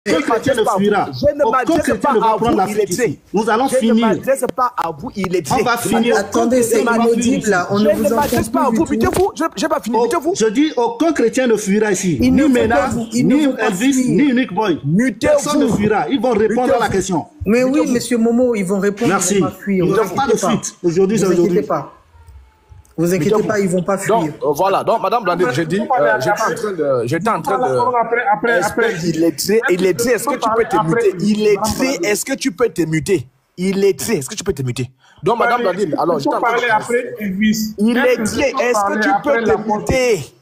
Aucun chrétien ne fuira. Aucun chrétien ne va prendre la fuite ici. Nous allons finir. Je ne m'adresse pas à vous, il est On va finir. Attendez, c'est inaudible là. On ne vous m'adresse pas à vous, mutez-vous. Je n'ai pas fini, mutez-vous. Je dis, aucun chrétien ne fuira ici. Ni Ménard, ni Elvis, ni Unique Boy. Personne ne fuira. Ils vont répondre à la question. Mais oui, monsieur Momo, ils vont répondre. Merci. Il n'y a pas de fuite. Aujourd'hui, c'est aujourd'hui. Vous inquiétez pas, ils vont pas fuir. Donc, voilà, donc Madame Blandine, j'ai dit, j'étais en train de... Il est très, est-ce que tu peux te muter? Il est très, est-ce que tu peux te muter? Il est très, est-ce que tu peux te muter? Donc Madame Blandine, alors j'étais en train de... après Elvis. Il est très, est-ce que tu peux te muter?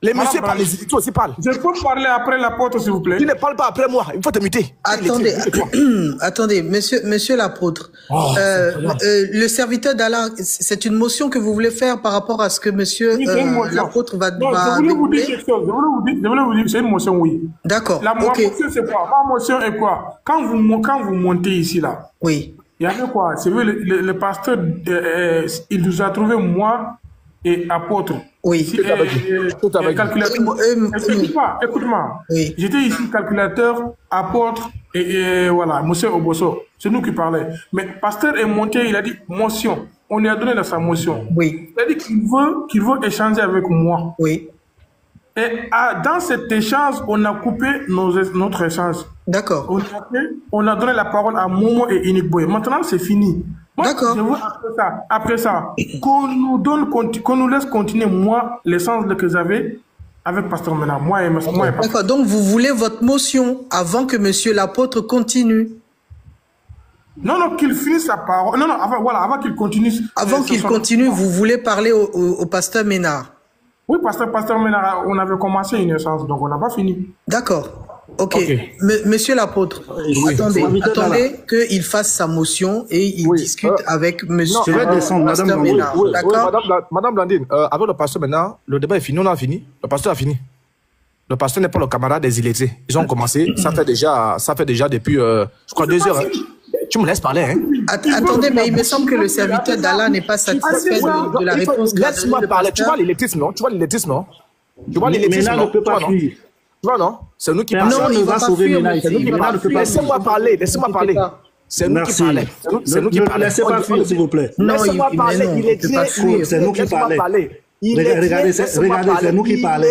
Les messieurs parlent, les éditeurs aussi parlent. Je peux parler après l'apôtre, s'il vous plaît? Tu ne parles pas après moi, il faut te muter. Attendez, attendez, monsieur l'apôtre. Le serviteur d'Allah, c'est une motion que vous voulez faire par rapport à ce que monsieur l'apôtre va... Non, je voulais vous dire quelque chose. Je voulais vous dire, c'est une motion, oui. D'accord. La motion, c'est quoi? Ma motion est quoi? Quand vous montez ici, là. Oui. Il y avait quoi? C'est vrai, le pasteur, il nous a trouvé, moi et apôtre. Oui. Calculateur. Écoute-moi. Oui. J'étais ici calculateur, apôtre et voilà, monsieur Oboso. C'est nous qui parlons. Mais pasteur est monté, il a dit motion. On lui a donné sa motion. Oui. Il a dit qu'il veut échanger avec moi. Oui. Et dans cet échange, on a coupé notre échange. D'accord. On a donné la parole à Momo et Unique Boy. Maintenant, c'est fini. D'accord. Je veux après ça, qu'on nous laisse continuer, moi, l'échange que j'avais avec Pasteur Ménard. D'accord. Donc, vous voulez votre motion avant que monsieur l'apôtre continue? Non, qu'il finisse sa parole. Non, avant qu'il continue. Avant qu'il continue, vous voulez parler au pasteur Ménard? Oui, pasteur Ménard, on avait commencé une échange, donc on n'a pas fini. D'accord. Ok. Monsieur l'apôtre, attendez qu'il fasse sa motion et il discute avec monsieur pasteur Ménard. D'accord. Madame Blandine, avec le pasteur Ménard, le débat est fini, on a fini. Le pasteur a fini. Le pasteur n'est pas le camarade des illettrés. Ils ont commencé, ça fait déjà depuis, je crois, 2 heures. Hein. Tu me laisses parler, hein? Attendez, mais il me semble que le serviteur d'Allah n'est pas satisfait de la réponse. Laisse-moi parler. Tu vois l'électrisme, non? Tu vois l'électrisme, non? Tu vois l'électrisme, non? Ne peut pas fuir. Tu vois, non? C'est nous qui parlons. Personne ne va sauver Ménard ici. Laissez-moi parler, laissez-moi parler. C'est nous qui parlons. C'est nous qui parlons. Ne laissez pas fuir, s'il vous plaît. Laissez-moi parler, il est très... C'est nous qui parlons. Regardez, c'est nous qui parlons.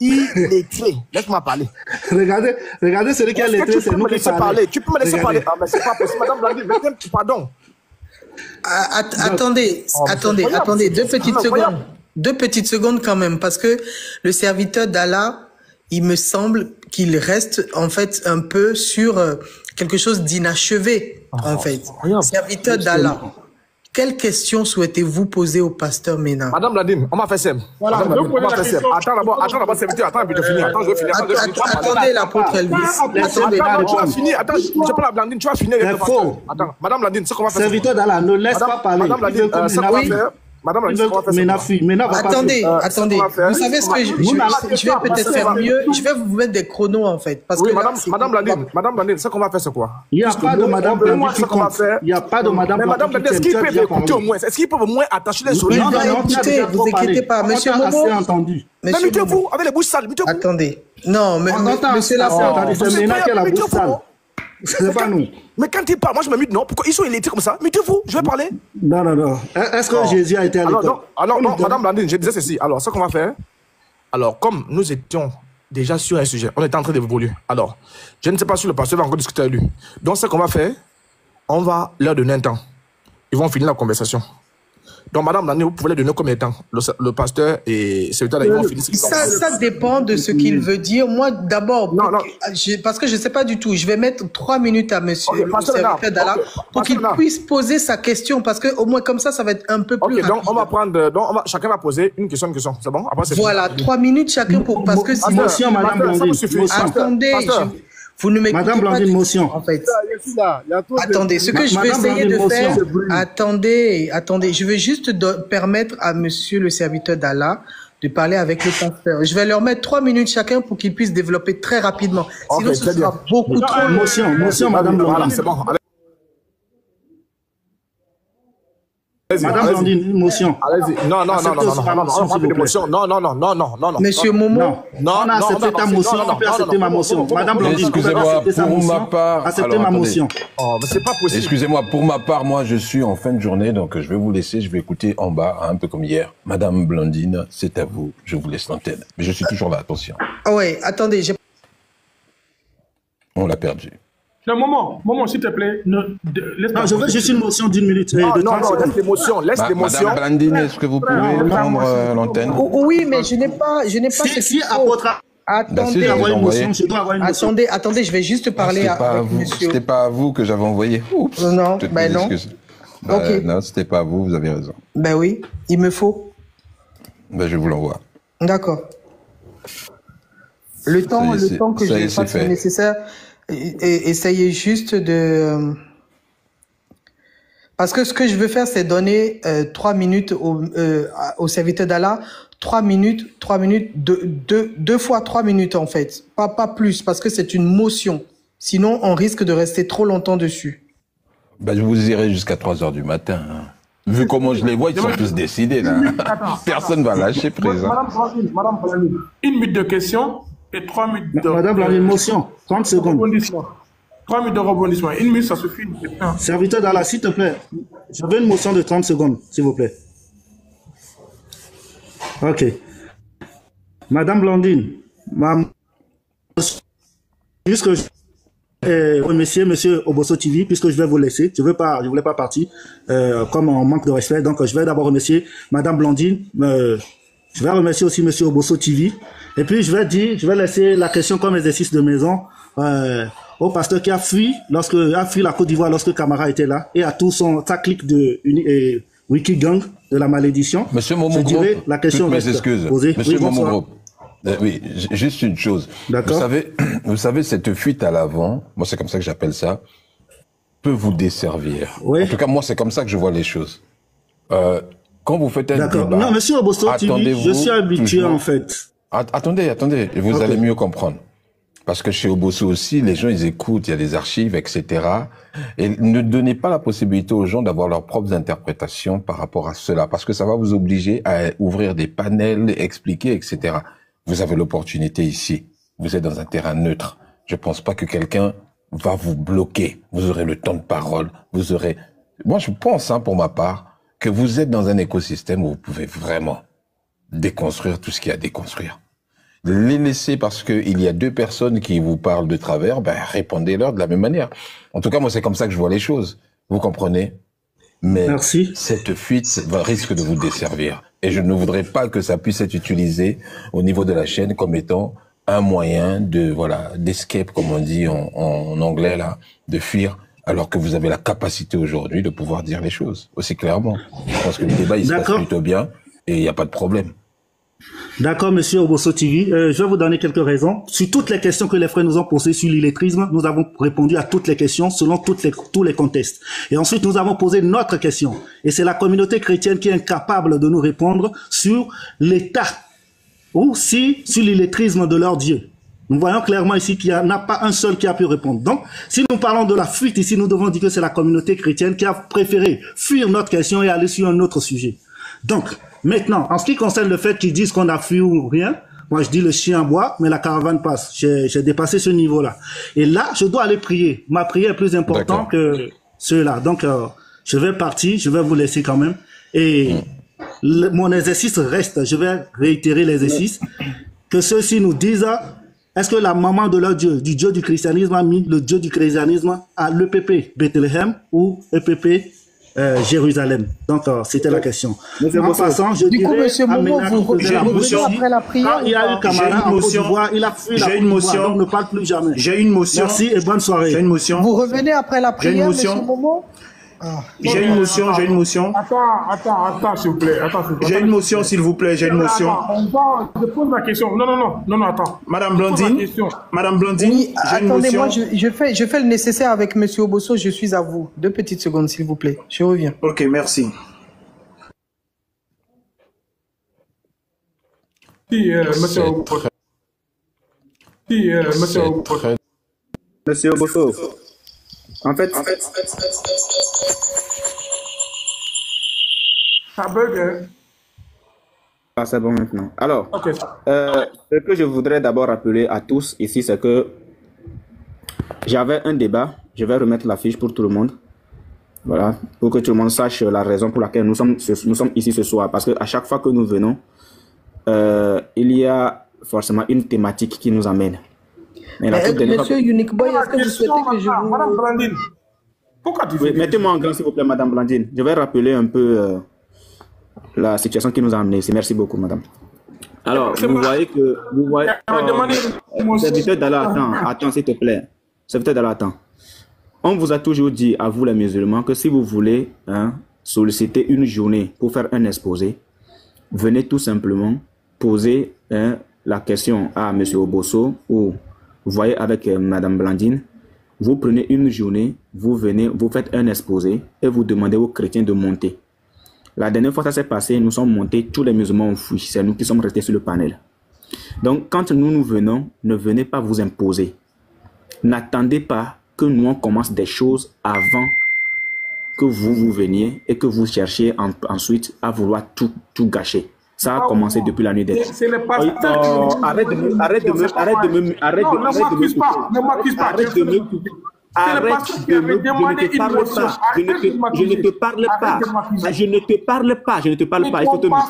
Il est très. Laisse-moi parler. Regardez celui qui est lettré, c'est nous qui parlons. Tu peux me laisser parler. Ah, mais c'est pas possible, madame Blandine. Pardon. Attendez, 2 petites secondes. 2 petites secondes quand même, parce que le serviteur d'Allah, il me semble qu'il reste en fait un peu sur quelque chose d'inachevé, en fait. Serviteur d'Allah. Quelle question souhaitez-vous poser au pasteur Ménard? Madame Blandine, on m'a fait simple. Voilà, attends d'abord, serviteur. Attends, je vais finir. Attendez, l'apôtre Elvis. Tu vas finir. Attends, je peux la Blandine, tu vas finir. Attends, Madame Blandine, c'est qu'on va faire. Serviteur d'Allah, ne laisse pas parler. Madame Blandine, ça qu'on va faire. Madame Blandine, attendez. Vous savez ce que je vais peut-être faire mieux. Je vais vous mettre des chronos en fait. Parce que Madame Blandine, ce qu'on va faire, c'est quoi? Il n'y a pas de Madame Blandine qui compte. Il n'y a pas de Madame Blandine. Madame Blandine, est-ce qu'il peut écouter au moins? Est-ce qu'il peut au moins attacher les oreilles? Il va écouter, vous inquiétez pas. Monsieur Momo. Mais mettez-vous avec les bouches sales, mettez-vous. Attendez. Non, mais monsieur l'apôtre. C'est Ménard qui a la bouche sale. C'est pas nous. Mais quand il parle, moi je me mute, non? Pourquoi ils sont illettrés comme ça? Mettez-vous, je vais parler. Non. Est-ce que Jésus a été à l'école? Alors, non, Madame Blandine, je disais ceci. Alors, ce qu'on va faire, alors, comme nous étions déjà sur un sujet, on était en train d'évoluer. Alors, je ne sais pas si le pasteur va encore discuter avec lui. Donc, ce qu'on va faire, on va leur donner un temps. Ils vont finir la conversation. Donc, Madame Blandine, vous pouvez leur donner combien de temps? Le pasteur et celui-là, ils vont finir. Ça dépend de ce qu'il veut dire. Moi, d'abord, parce que je ne sais pas du tout, je vais mettre 3 minutes à monsieur le serviteur d'Allah pour qu'il puisse poser sa question, parce qu'au moins comme ça va être un peu plus rapide. Donc, on va prendre, chacun va poser une question. C'est bon? Après, voilà, 3 minutes chacun parce que sinon... Motion, Madame Blandine. Attendez, vous ne m'écoutez pas. Madame Blandine, motion. En fait. Attendez, ce que je vais essayer de faire... Attendez, je vais juste permettre à monsieur le serviteur d'Allah de parler avec le pasteur. Je vais leur mettre 3 minutes chacun pour qu'ils puissent développer très rapidement. Sinon, ce sera beaucoup trop... Motion, Madame Blandine. C'est bon. Madame Blandine, une motion. Allez-y. Non, on a fait d'émotion. Non. Monsieur Momo. Non, on a accepté ta motion, on peut accepter ma motion. Madame Blandine, excusez-moi, pour ma part... Acceptez ma motion. Oh, mais c'est pas possible. Excusez-moi, pour ma part, moi, je suis en fin de journée, donc je vais vous laisser, je vais écouter en bas, un peu comme hier. Madame Blandine, c'est à vous, je vous laisse l'antenne. Mais je suis toujours là, attention. Ah ouais, attendez, On l'a perdu. Non, moment, s'il te plaît. Laisse Non, je veux juste une motion d'1 minute. Non, laisse l'émotion, Madame Blandine, est-ce que vous pouvez prendre l'antenne? Oui, mais je n'ai pas Si à votre... Attendez, attendez, je vais juste parler à monsieur. C'était pas à vous que j'avais envoyé. Oups. Non, ben non. Ok. Non, c'était pas à vous, vous avez raison. Ben oui, il me faut. Ben je vous l'envoie. D'accord. Le temps que je fasse le nécessaire, essayez juste de... Parce que ce que je veux faire, c'est donner 3 minutes au serviteur d'Allah. 3 minutes, 2 fois 3 minutes en fait. Pas plus, parce que c'est une motion. Sinon, on risque de rester trop longtemps dessus. Ben, je vous irai jusqu'à 3h du matin. Hein. Vu comment je les vois, ils sont tous décidés là. Personne va lâcher présent. Madame Blandine, 1 minute de question et 3 minutes de... Madame Blandine, motion, 30 secondes. 3 minutes de rebondissement. 1 minute, ça suffit. Serviteur d'Allah, s'il te plaît, je veux une motion de 30 secondes, s'il vous plaît. Ok. Madame Blandine, puisque je remercier Monsieur Obosso TV, puisque je vais vous laisser, je voulais pas partir, comme on manque de respect, donc je vais d'abord remercier Madame Blandine, je vais remercier aussi Monsieur Obosso TV, et puis je vais laisser la question comme exercice de maison, au pasteur qui a fui la Côte d'Ivoire lorsque Camara était là, et à tout sa clique de Wikigang de la malédiction. Monsieur Momo Group, la question mes excuses. Posée. Monsieur Momo Group, oui, juste une chose. Vous savez, cette fuite à l'avant, moi c'est comme ça que j'appelle ça, peut vous desservir. Oui. En tout cas, moi c'est comme ça que je vois les choses. Quand vous faites un débat... Non, monsieur Obosso, je suis habitué en fait. Attendez, vous allez mieux comprendre. Parce que chez Obosso aussi, les gens, ils écoutent, il y a des archives, etc. Et ne donnez pas la possibilité aux gens d'avoir leurs propres interprétations par rapport à cela. Parce que ça va vous obliger à ouvrir des panels, expliquer, etc. Vous avez l'opportunité ici. Vous êtes dans un terrain neutre. Je pense pas que quelqu'un va vous bloquer. Vous aurez le temps de parole. Vous aurez... Moi, je pense, pour ma part, que vous êtes dans un écosystème où vous pouvez vraiment déconstruire tout ce qu'il y a à déconstruire. Les laisser parce qu'il y a 2 personnes qui vous parlent de travers, répondez-leur de la même manière. En tout cas, moi, c'est comme ça que je vois les choses. Vous comprenez? Mais merci. Cette fuite risque de vous desservir. Et je ne voudrais pas que ça puisse être utilisé au niveau de la chaîne comme étant un moyen d'escape, comme on dit en anglais, là, de fuir, alors que vous avez la capacité aujourd'hui de pouvoir dire les choses aussi clairement. Je pense que le débat, il se passe plutôt bien et il n'y a pas de problème. D'accord, monsieur Obosso TV. Je vais vous donner quelques raisons. Sur toutes les questions que les frères nous ont posées sur l'illettrisme, nous avons répondu à toutes les questions selon tous les contextes. Et ensuite, nous avons posé notre question. Et c'est la communauté chrétienne qui est incapable de nous répondre sur l'état ou sur l'illettrisme de leur Dieu. Nous voyons clairement ici qu'il n'y en a pas un seul qui a pu répondre. Donc, si nous parlons de la fuite ici, nous devons dire que c'est la communauté chrétienne qui a préféré fuir notre question et aller sur un autre sujet. Donc, maintenant, en ce qui concerne le fait qu'ils disent qu'on a fui ou rien, moi je dis le chien boit, mais la caravane passe. J'ai dépassé ce niveau-là. Et là, je dois aller prier. Ma prière est plus importante que ceux-là. Donc, je vais partir, je vais vous laisser quand même. Et mon exercice reste, je vais réitérer l'exercice, que ceux-ci nous disent, est-ce que la maman de leur Dieu, du Dieu du christianisme, a mis le Dieu du christianisme à l'EPP Bethléem ou EPP Jérusalem. Donc, c'était la question. En passant, je dirais... Monsieur Momo, vous revenez après la prière. Quand il y a eu Camara en Côte d'Ivoire, il a fui la Côte d'Ivoire, donc ne parle plus jamais. J'ai une motion. Merci et bonne soirée. J'ai une motion. Vous revenez après la prière, monsieur Momo? J'ai une motion. Attends, s'il vous plaît. J'ai une motion, s'il vous plaît, j'ai une motion. Je pose ma question. Non, attends. Madame Blandine, oui, j'ai une motion. Attendez-moi, je fais le nécessaire avec monsieur Obosso, je suis à vous. 2 petites secondes, s'il vous plaît. Je reviens. Ok, merci. Monsieur Obosso. En fait, Ça bug, hein? Ah, c'est bon maintenant. Alors, Ok. ce que je voudrais d'abord rappeler à tous ici, c'est que j'avais un débat. Je vais remettre la fiche pour tout le monde. Voilà, pour que tout le monde sache la raison pour laquelle nous sommes ici ce soir. Parce qu'à chaque fois que nous venons, il y a forcément une thématique qui nous amène. Mais la toute dernière Monsieur Unique Boy, est-ce que vous souhaitez que je vous... Madame Blandine, pourquoi tu Oui, fais mettez-moi en grand, s'il vous plaît, Madame Blandine. Je vais rappeler un peu la situation qui nous a amenés ici. Merci beaucoup, Madame. Alors, vous voyez que... Vous voyez... Serviteur d'Allah, attends, s'il te plaît. Serviteur d'Allah, attends. On vous a toujours dit, à vous les musulmans, que si vous voulez solliciter une journée pour faire un exposé, venez tout simplement poser la question à M. Obosso ou vous voyez avec Mme Blandine. Vous prenez une journée, vous venez, vous faites un exposé et vous demandez aux chrétiens de monter. La dernière fois ça s'est passé, nous sommes montés, tous les musulmans ont fui, c'est nous qui sommes restés sur le panel. Donc quand nous venons, ne venez pas vous imposer. N'attendez pas que nous on commence des choses avant que vous veniez et que vous cherchiez ensuite à vouloir tout gâcher. Ça a commencé depuis la nuit des temps. C'est le pasteur qui... Arrête de me Je ne te parle pas. Je ne te parle pas. Je ne te parle pas. Il faut te muter.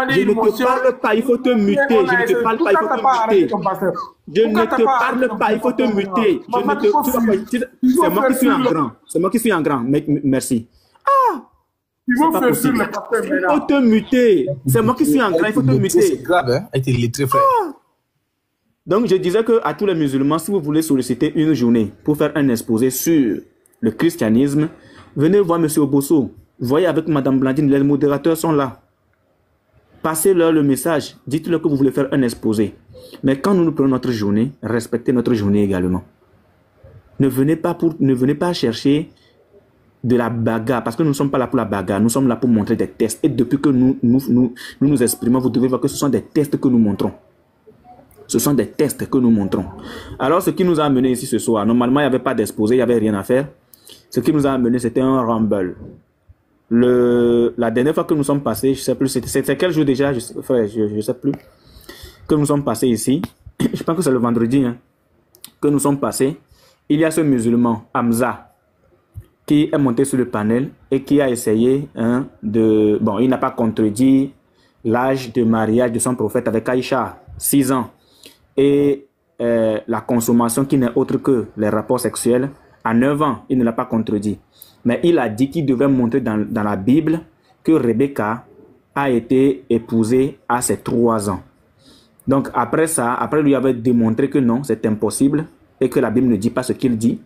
Je ne te parle pas. Il faut te muter. Je ne te parle pas. Il faut te muter. Je ne te parle pas. Il faut te muter. C'est moi qui suis en grand. C'est moi qui suis en grand. Merci. Il faut te muter. C'est moi qui suis en grand. Il faut te muter. C'est grave, hein? Avec les très frères. Donc, je disais que à tous les musulmans, si vous voulez solliciter une journée pour faire un exposé sur le christianisme, venez voir M. Obosso. Voyez avec Mme Blandine, les modérateurs sont là. Passez-leur le message. Dites-leur que vous voulez faire un exposé. Mais quand nous prenons notre journée, respectez notre journée également. Ne venez pas chercher de la bagarre, parce que nous ne sommes pas là pour la bagarre, nous sommes là pour montrer des tests. Et depuis que nous exprimons, vous devez voir que ce sont des tests que nous montrons. Ce sont des tests que nous montrons. Alors, ce qui nous a amené ici ce soir, normalement, il n'y avait pas d'exposé, il n'y avait rien à faire. Ce qui nous a amené, c'était un rumble. La dernière fois que nous sommes passés, je ne sais plus, c'était quel jour déjà, je ne sais plus, que nous sommes passés ici, je pense que c'est le vendredi, hein, que nous sommes passés, il y a ce musulman, Hamza, qui est monté sur le panel et qui a essayé bon, il n'a pas contredit l'âge de mariage de son prophète avec Aïcha, 6 ans, et la consommation qui n'est autre que les rapports sexuels à 9 ans, il ne l'a pas contredit. Mais il a dit qu'il devait montrer dans la Bible que Rebecca a été épousée à ses 3 ans. Donc après ça, après lui avait démontré que non, c'est impossible et que la Bible ne dit pas ce qu'il dit,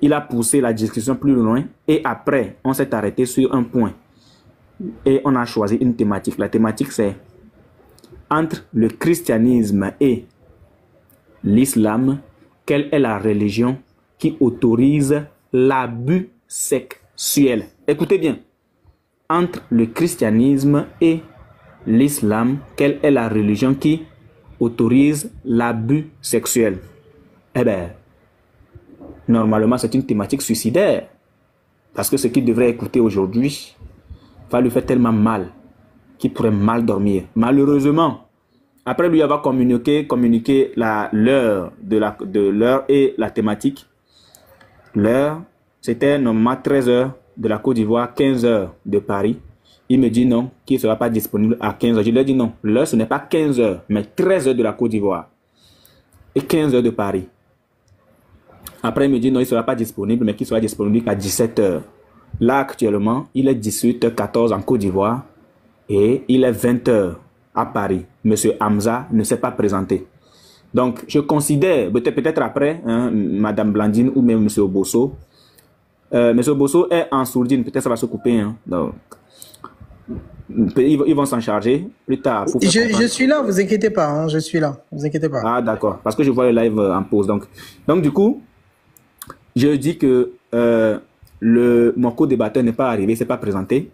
il a poussé la discussion plus loin et après, on s'est arrêté sur un point. Et on a choisi une thématique. La thématique, c'est entre le christianisme et l'islam, quelle est la religion qui autorise l'abus sexuel? Écoutez bien. Entre le christianisme et l'islam, quelle est la religion qui autorise l'abus sexuel? Eh bien, normalement, c'est une thématique suicidaire. Parce que ce qu'il devrait écouter aujourd'hui va lui faire tellement mal qu'il pourrait mal dormir. Malheureusement, après lui avoir communiqué l'heure de l'heure et la thématique, l'heure, c'était normalement 13 h de la Côte d'Ivoire, 15 h de Paris. Il me dit non, qu'il ne sera pas disponible à 15 h. Je lui ai dit non, l'heure ce n'est pas 15 h, mais 13 h de la Côte d'Ivoire et 15 h de Paris. Après, il me dit non, il ne sera pas disponible, mais qu'il sera disponible à 17 h. Là, actuellement, il est 18 h 14 en Côte d'Ivoire et il est 20 h à Paris. Monsieur Hamza ne s'est pas présenté. Donc, je considère, peut-être après, Madame Blandine ou même Monsieur Obosso. Monsieur Obosso est en sourdine, peut-être ça va se couper. Hein. Donc, ils vont s'en charger plus tard. Je suis là, vous inquiétez pas, hein, je suis là, vous inquiétez pas. Ah, d'accord, parce que je vois le live en pause. Donc du coup, je dis que mon co-débatteur n'est pas arrivé, s'est pas présenté.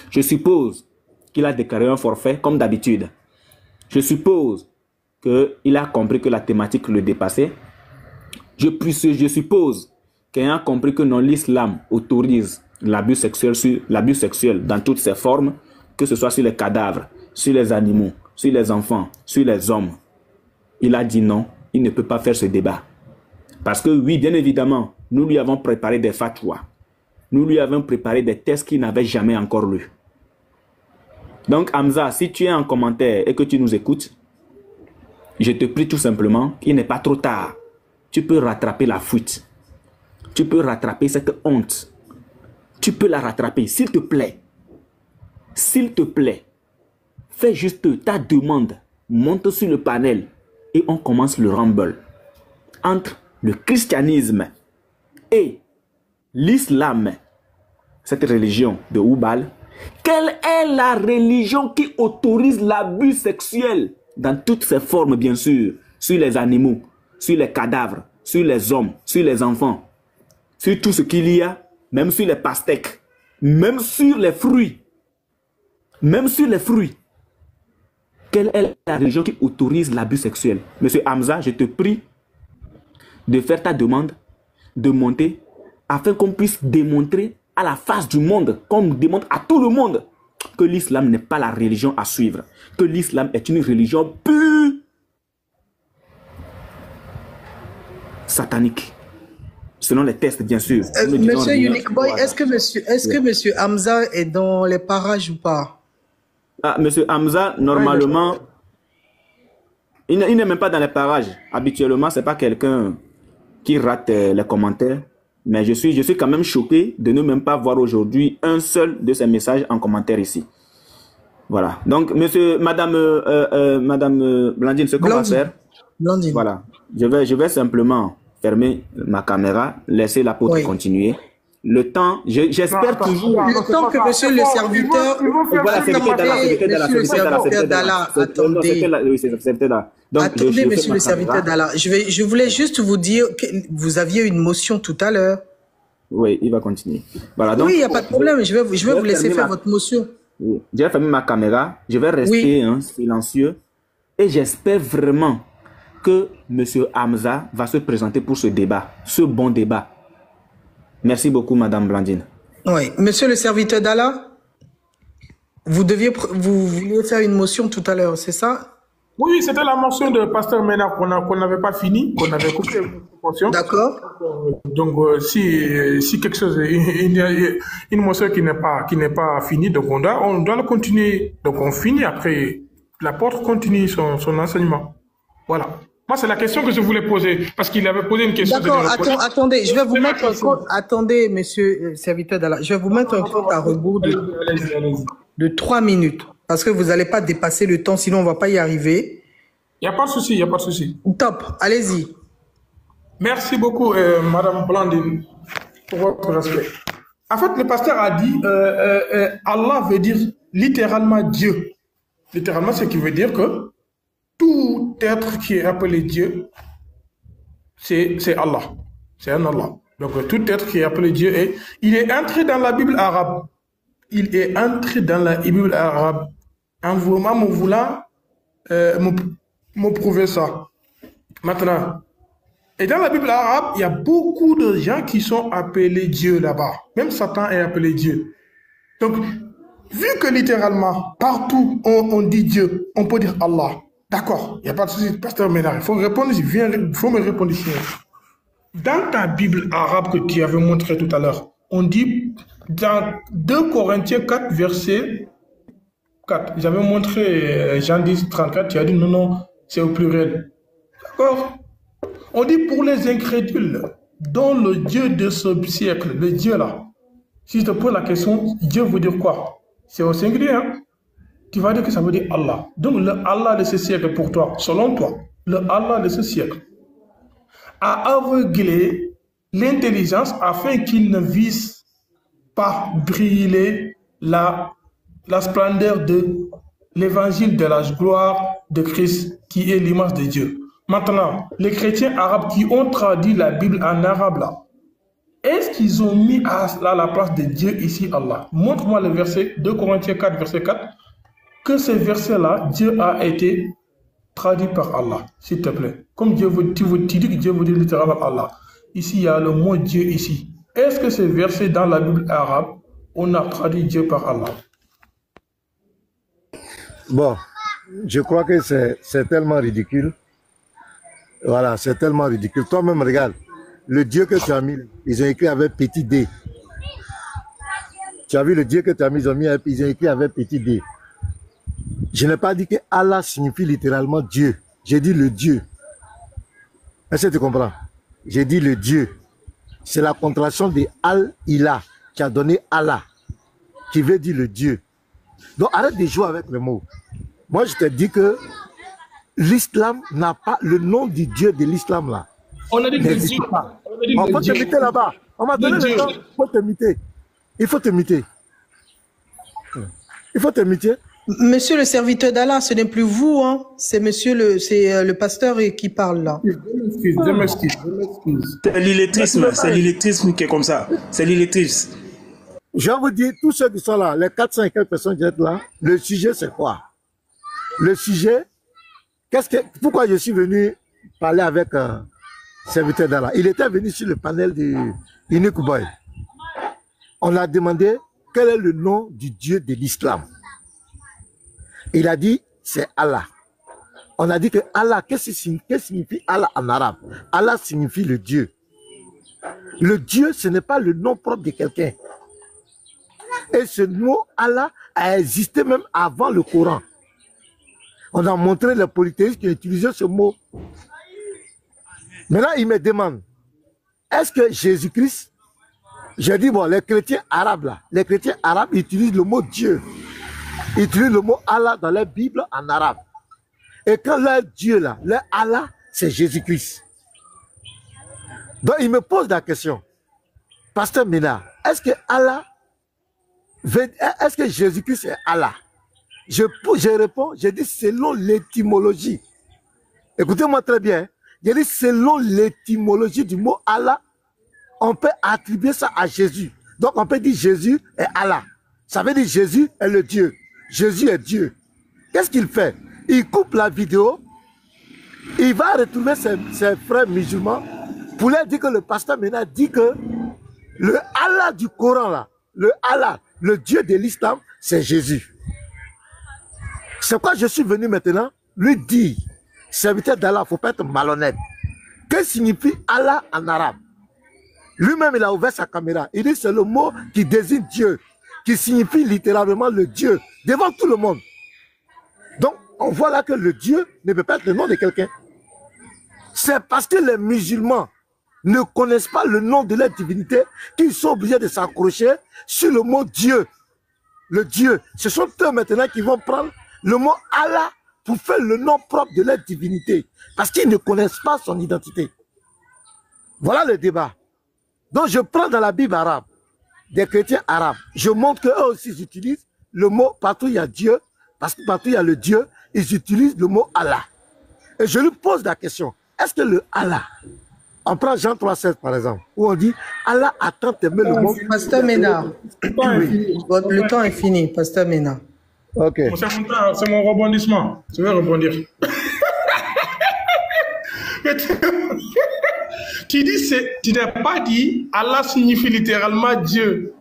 Je suppose qu'il a déclaré un forfait, comme d'habitude. Je suppose qu'il a compris que la thématique le dépassait. Je suppose qu'il a compris que non, l'islam autorise l'abus sexuel dans toutes ses formes, que ce soit sur les cadavres, sur les animaux, sur les enfants, sur les hommes. Il a dit non, il ne peut pas faire ce débat. Parce que oui, bien évidemment, nous lui avons préparé des fatwas. Nous lui avons préparé des tests qu'il n'avait jamais encore lus. Donc Hamza, si tu es en commentaire et que tu nous écoutes, je te prie tout simplement, il n'est pas trop tard. Tu peux rattraper la fuite. Tu peux rattraper cette honte. Tu peux la rattraper, s'il te plaît. S'il te plaît, fais juste ta demande. Monte sur le panel et on commence le rumble entre le christianisme et l'islam, cette religion de Houbal. Quelle est la religion qui autorise l'abus sexuel dans toutes ses formes, bien sûr, sur les animaux, sur les cadavres, sur les hommes, sur les enfants, sur tout ce qu'il y a, même sur les pastèques, même sur les fruits, même sur les fruits. Quelle est la religion qui autorise l'abus sexuel? Monsieur Hamza, je te prie de faire ta demande, de monter, afin qu'on puisse démontrer à la face du monde, qu'on démontre à tout le monde, que l'islam n'est pas la religion à suivre, que l'islam est une religion pure, satanique, selon les tests, bien sûr. Monsieur Unique Boy, est-ce que monsieur Hamza est dans les parages ou pas? Ah, monsieur Hamza, normalement, il n'est même pas dans les parages. Habituellement, ce n'est pas quelqu'un qui rate les commentaires. Mais je suis quand même choqué de ne même pas voir aujourd'hui un seul de ces messages en commentaire ici. Voilà. Donc, madame Blandine, ce qu'on va faire, Blandine. Voilà. Je vais simplement fermer ma caméra, laisser l'apôtre continuer. Le temps, j'espère toujours... Le temps que monsieur le serviteur... Attendez, monsieur le serviteur d'Allah. Je voulais juste vous dire que vous aviez une motion tout à l'heure. Oui, il va continuer. Voilà, donc, oui, il n'y a pas de problème. Je vais vous laisser faire votre motion. Oui. J'ai fermé ma caméra. Je vais rester silencieux. Et j'espère vraiment que monsieur Hamza va se présenter pour ce débat, ce bon débat. Merci beaucoup, madame Blandine. Oui, monsieur le serviteur d'Allah, vous vouliez faire une motion tout à l'heure, c'est ça? Oui, c'était la motion de pasteur Ménard qu'on n'avait pas fini, qu'on avait coupé. D'accord. Donc, si quelque chose, il y a une motion qui n'est pas finie, donc on doit le continuer. Donc, on finit après, l'apôtre continue son enseignement. Voilà. Moi, c'est la question que je voulais poser, parce qu'il avait posé une question. D'accord, attendez, je vais vous mettre un compte. Attendez, monsieur serviteur d'Allah, je vais vous mettre un compte à rebours de 3 minutes. Parce que vous n'allez pas dépasser le temps, sinon on ne va pas y arriver. Il n'y a pas de souci, il n'y a pas de souci. Top, allez-y. Merci beaucoup, madame Blandine, pour votre respect. En fait, le pasteur a dit, Allah veut dire littéralement Dieu. Littéralement, ce qui veut dire que tout être qui est appelé Dieu, c'est Allah. C'est un Allah. Donc, tout être qui est appelé Dieu, il est entré dans la Bible arabe. Il est entré dans la Bible arabe en voulant me prouver ça. Maintenant, et dans la Bible arabe, il y a beaucoup de gens qui sont appelés Dieu là-bas. Même Satan est appelé Dieu. Donc, vu que littéralement, partout on dit Dieu, on peut dire Allah. D'accord, il n'y a pas de souci, pasteur Ménard. Il faut répondre ici. Il faut me répondre ici. Dans ta Bible arabe que tu avais montré tout à l'heure, on dit dans 2 Corinthiens 4, verset 4. J'avais montré Jean 10, 34. Tu as dit non, c'est au pluriel. D'accord. On dit pour les incrédules, dont le Dieu de ce siècle, le Dieu là. Si je te pose la question, Dieu veut dire quoi? C'est au singulier, hein? Tu vas dire que ça veut dire Allah. Donc le Allah de ce siècle pour toi, selon toi, le Allah de ce siècle a aveuglé l'intelligence afin qu'il ne vise pas briller la splendeur de l'évangile de la gloire de Christ qui est l'image de Dieu. Maintenant, les chrétiens arabes qui ont traduit la Bible en arabe là, est-ce qu'ils ont mis à la place de Dieu ici Allah? Montre-moi le verset 2 Corinthiens 4, verset 4, que ce verset-là, Dieu a été traduit par Allah, s'il te plaît. Comme Dieu tu dis que Dieu veut dire littéralement Allah. Ici, il y a le mot Dieu ici. Est-ce que ce verset dans la Bible arabe on a traduit Dieu par Allah. Bon, je crois que c'est tellement ridicule. Voilà, c'est tellement ridicule. Toi-même, regarde, le Dieu que tu as mis, ils ont écrit avec petit d. Tu as vu le Dieu que tu as mis, ils ont écrit avec petit d. Je n'ai pas dit que Allah signifie littéralement Dieu. J'ai dit le Dieu. Est-ce que tu comprends? J'ai dit le Dieu. C'est la contraction de Al-Ilah qui a donné Allah, qui veut dire le Dieu. Donc arrête de jouer avec les mots. Moi, je te dis que l'islam n'a pas le nom du Dieu de l'islam là. On a dit que Dieu. On faut te muter là-bas. On m'a donné le temps. Il faut te muter. Il faut te muter. Il faut te muter. Monsieur le serviteur d'Allah, ce n'est plus vous, hein. C'est le pasteur qui parle là. Je m'excuse. C'est l'illettrisme qui est comme ça. C'est l'illettrisme. Je vais vous dire, tous ceux qui sont là, les 400 et quelques personnes qui sont là, le sujet c'est quoi? Le sujet, pourquoi je suis venu parler avec un serviteur d'Allah? Il était venu sur le panel du Unique Boy. On a demandé quel est le nom du Dieu de l'islam. Il a dit, c'est Allah. On a dit que Allah, qu'est-ce que signifie Allah en arabe? Allah signifie le Dieu. Le Dieu, ce n'est pas le nom propre de quelqu'un. Et ce mot Allah a existé même avant le Coran. On a montré les polythéistes qui utilisaient ce mot. Maintenant, il me demande, est-ce que Jésus-Christ, j'ai dit, bon, les chrétiens arabes là, les chrétiens arabes utilisent le mot Dieu. Ils utilisent le mot Allah dans leur Bible en arabe. Et quand leur Dieu là, leur Allah, c'est Jésus-Christ. Donc il me pose la question, Pasteur Ménard, est-ce que Jésus-Christ est Allah? Je réponds, je dis selon l'étymologie. Écoutez-moi très bien. Je dis selon l'étymologie du mot Allah, on peut attribuer ça à Jésus. Donc on peut dire Jésus est Allah. Ça veut dire Jésus est le Dieu. Jésus est Dieu. Qu'est-ce qu'il fait? Il coupe la vidéo, il va retrouver ses frères musulmans pour leur dire que le pasteur Ménard dit que le Allah du Coran, là, le Allah, le Dieu de l'islam, c'est Jésus. C'est pourquoi je suis venu maintenant lui dire, serviteur d'Allah, il ne faut pas être malhonnête. Que signifie Allah en arabe? Lui-même, il a ouvert sa caméra. Il dit c'est le mot qui désigne Dieu, qui signifie littéralement le Dieu, devant tout le monde. Donc, on voit là que le Dieu ne peut pas être le nom de quelqu'un. C'est parce que les musulmans ne connaissent pas le nom de leur divinité qu'ils sont obligés de s'accrocher sur le mot Dieu. Le Dieu. Ce sont eux maintenant qui vont prendre le mot Allah pour faire le nom propre de leur divinité. Parce qu'ils ne connaissent pas son identité. Voilà le débat. Donc je prends dans la Bible arabe des chrétiens arabes. Je montre qu'eux aussi ils utilisent le mot, partout il y a Dieu, parce que partout il y a le Dieu, ils utilisent le mot Allah. Et je lui pose la question, est-ce que le Allah, on prend Jean 3,16 par exemple, où on dit Allah a tant aimé le monde. Pasteur Ménard, le temps est fini, Pasteur Ménard. Ok. C'est mon rebondissement. Je vais rebondir. Tu n'as pas dit Allah signifie littéralement Dieu.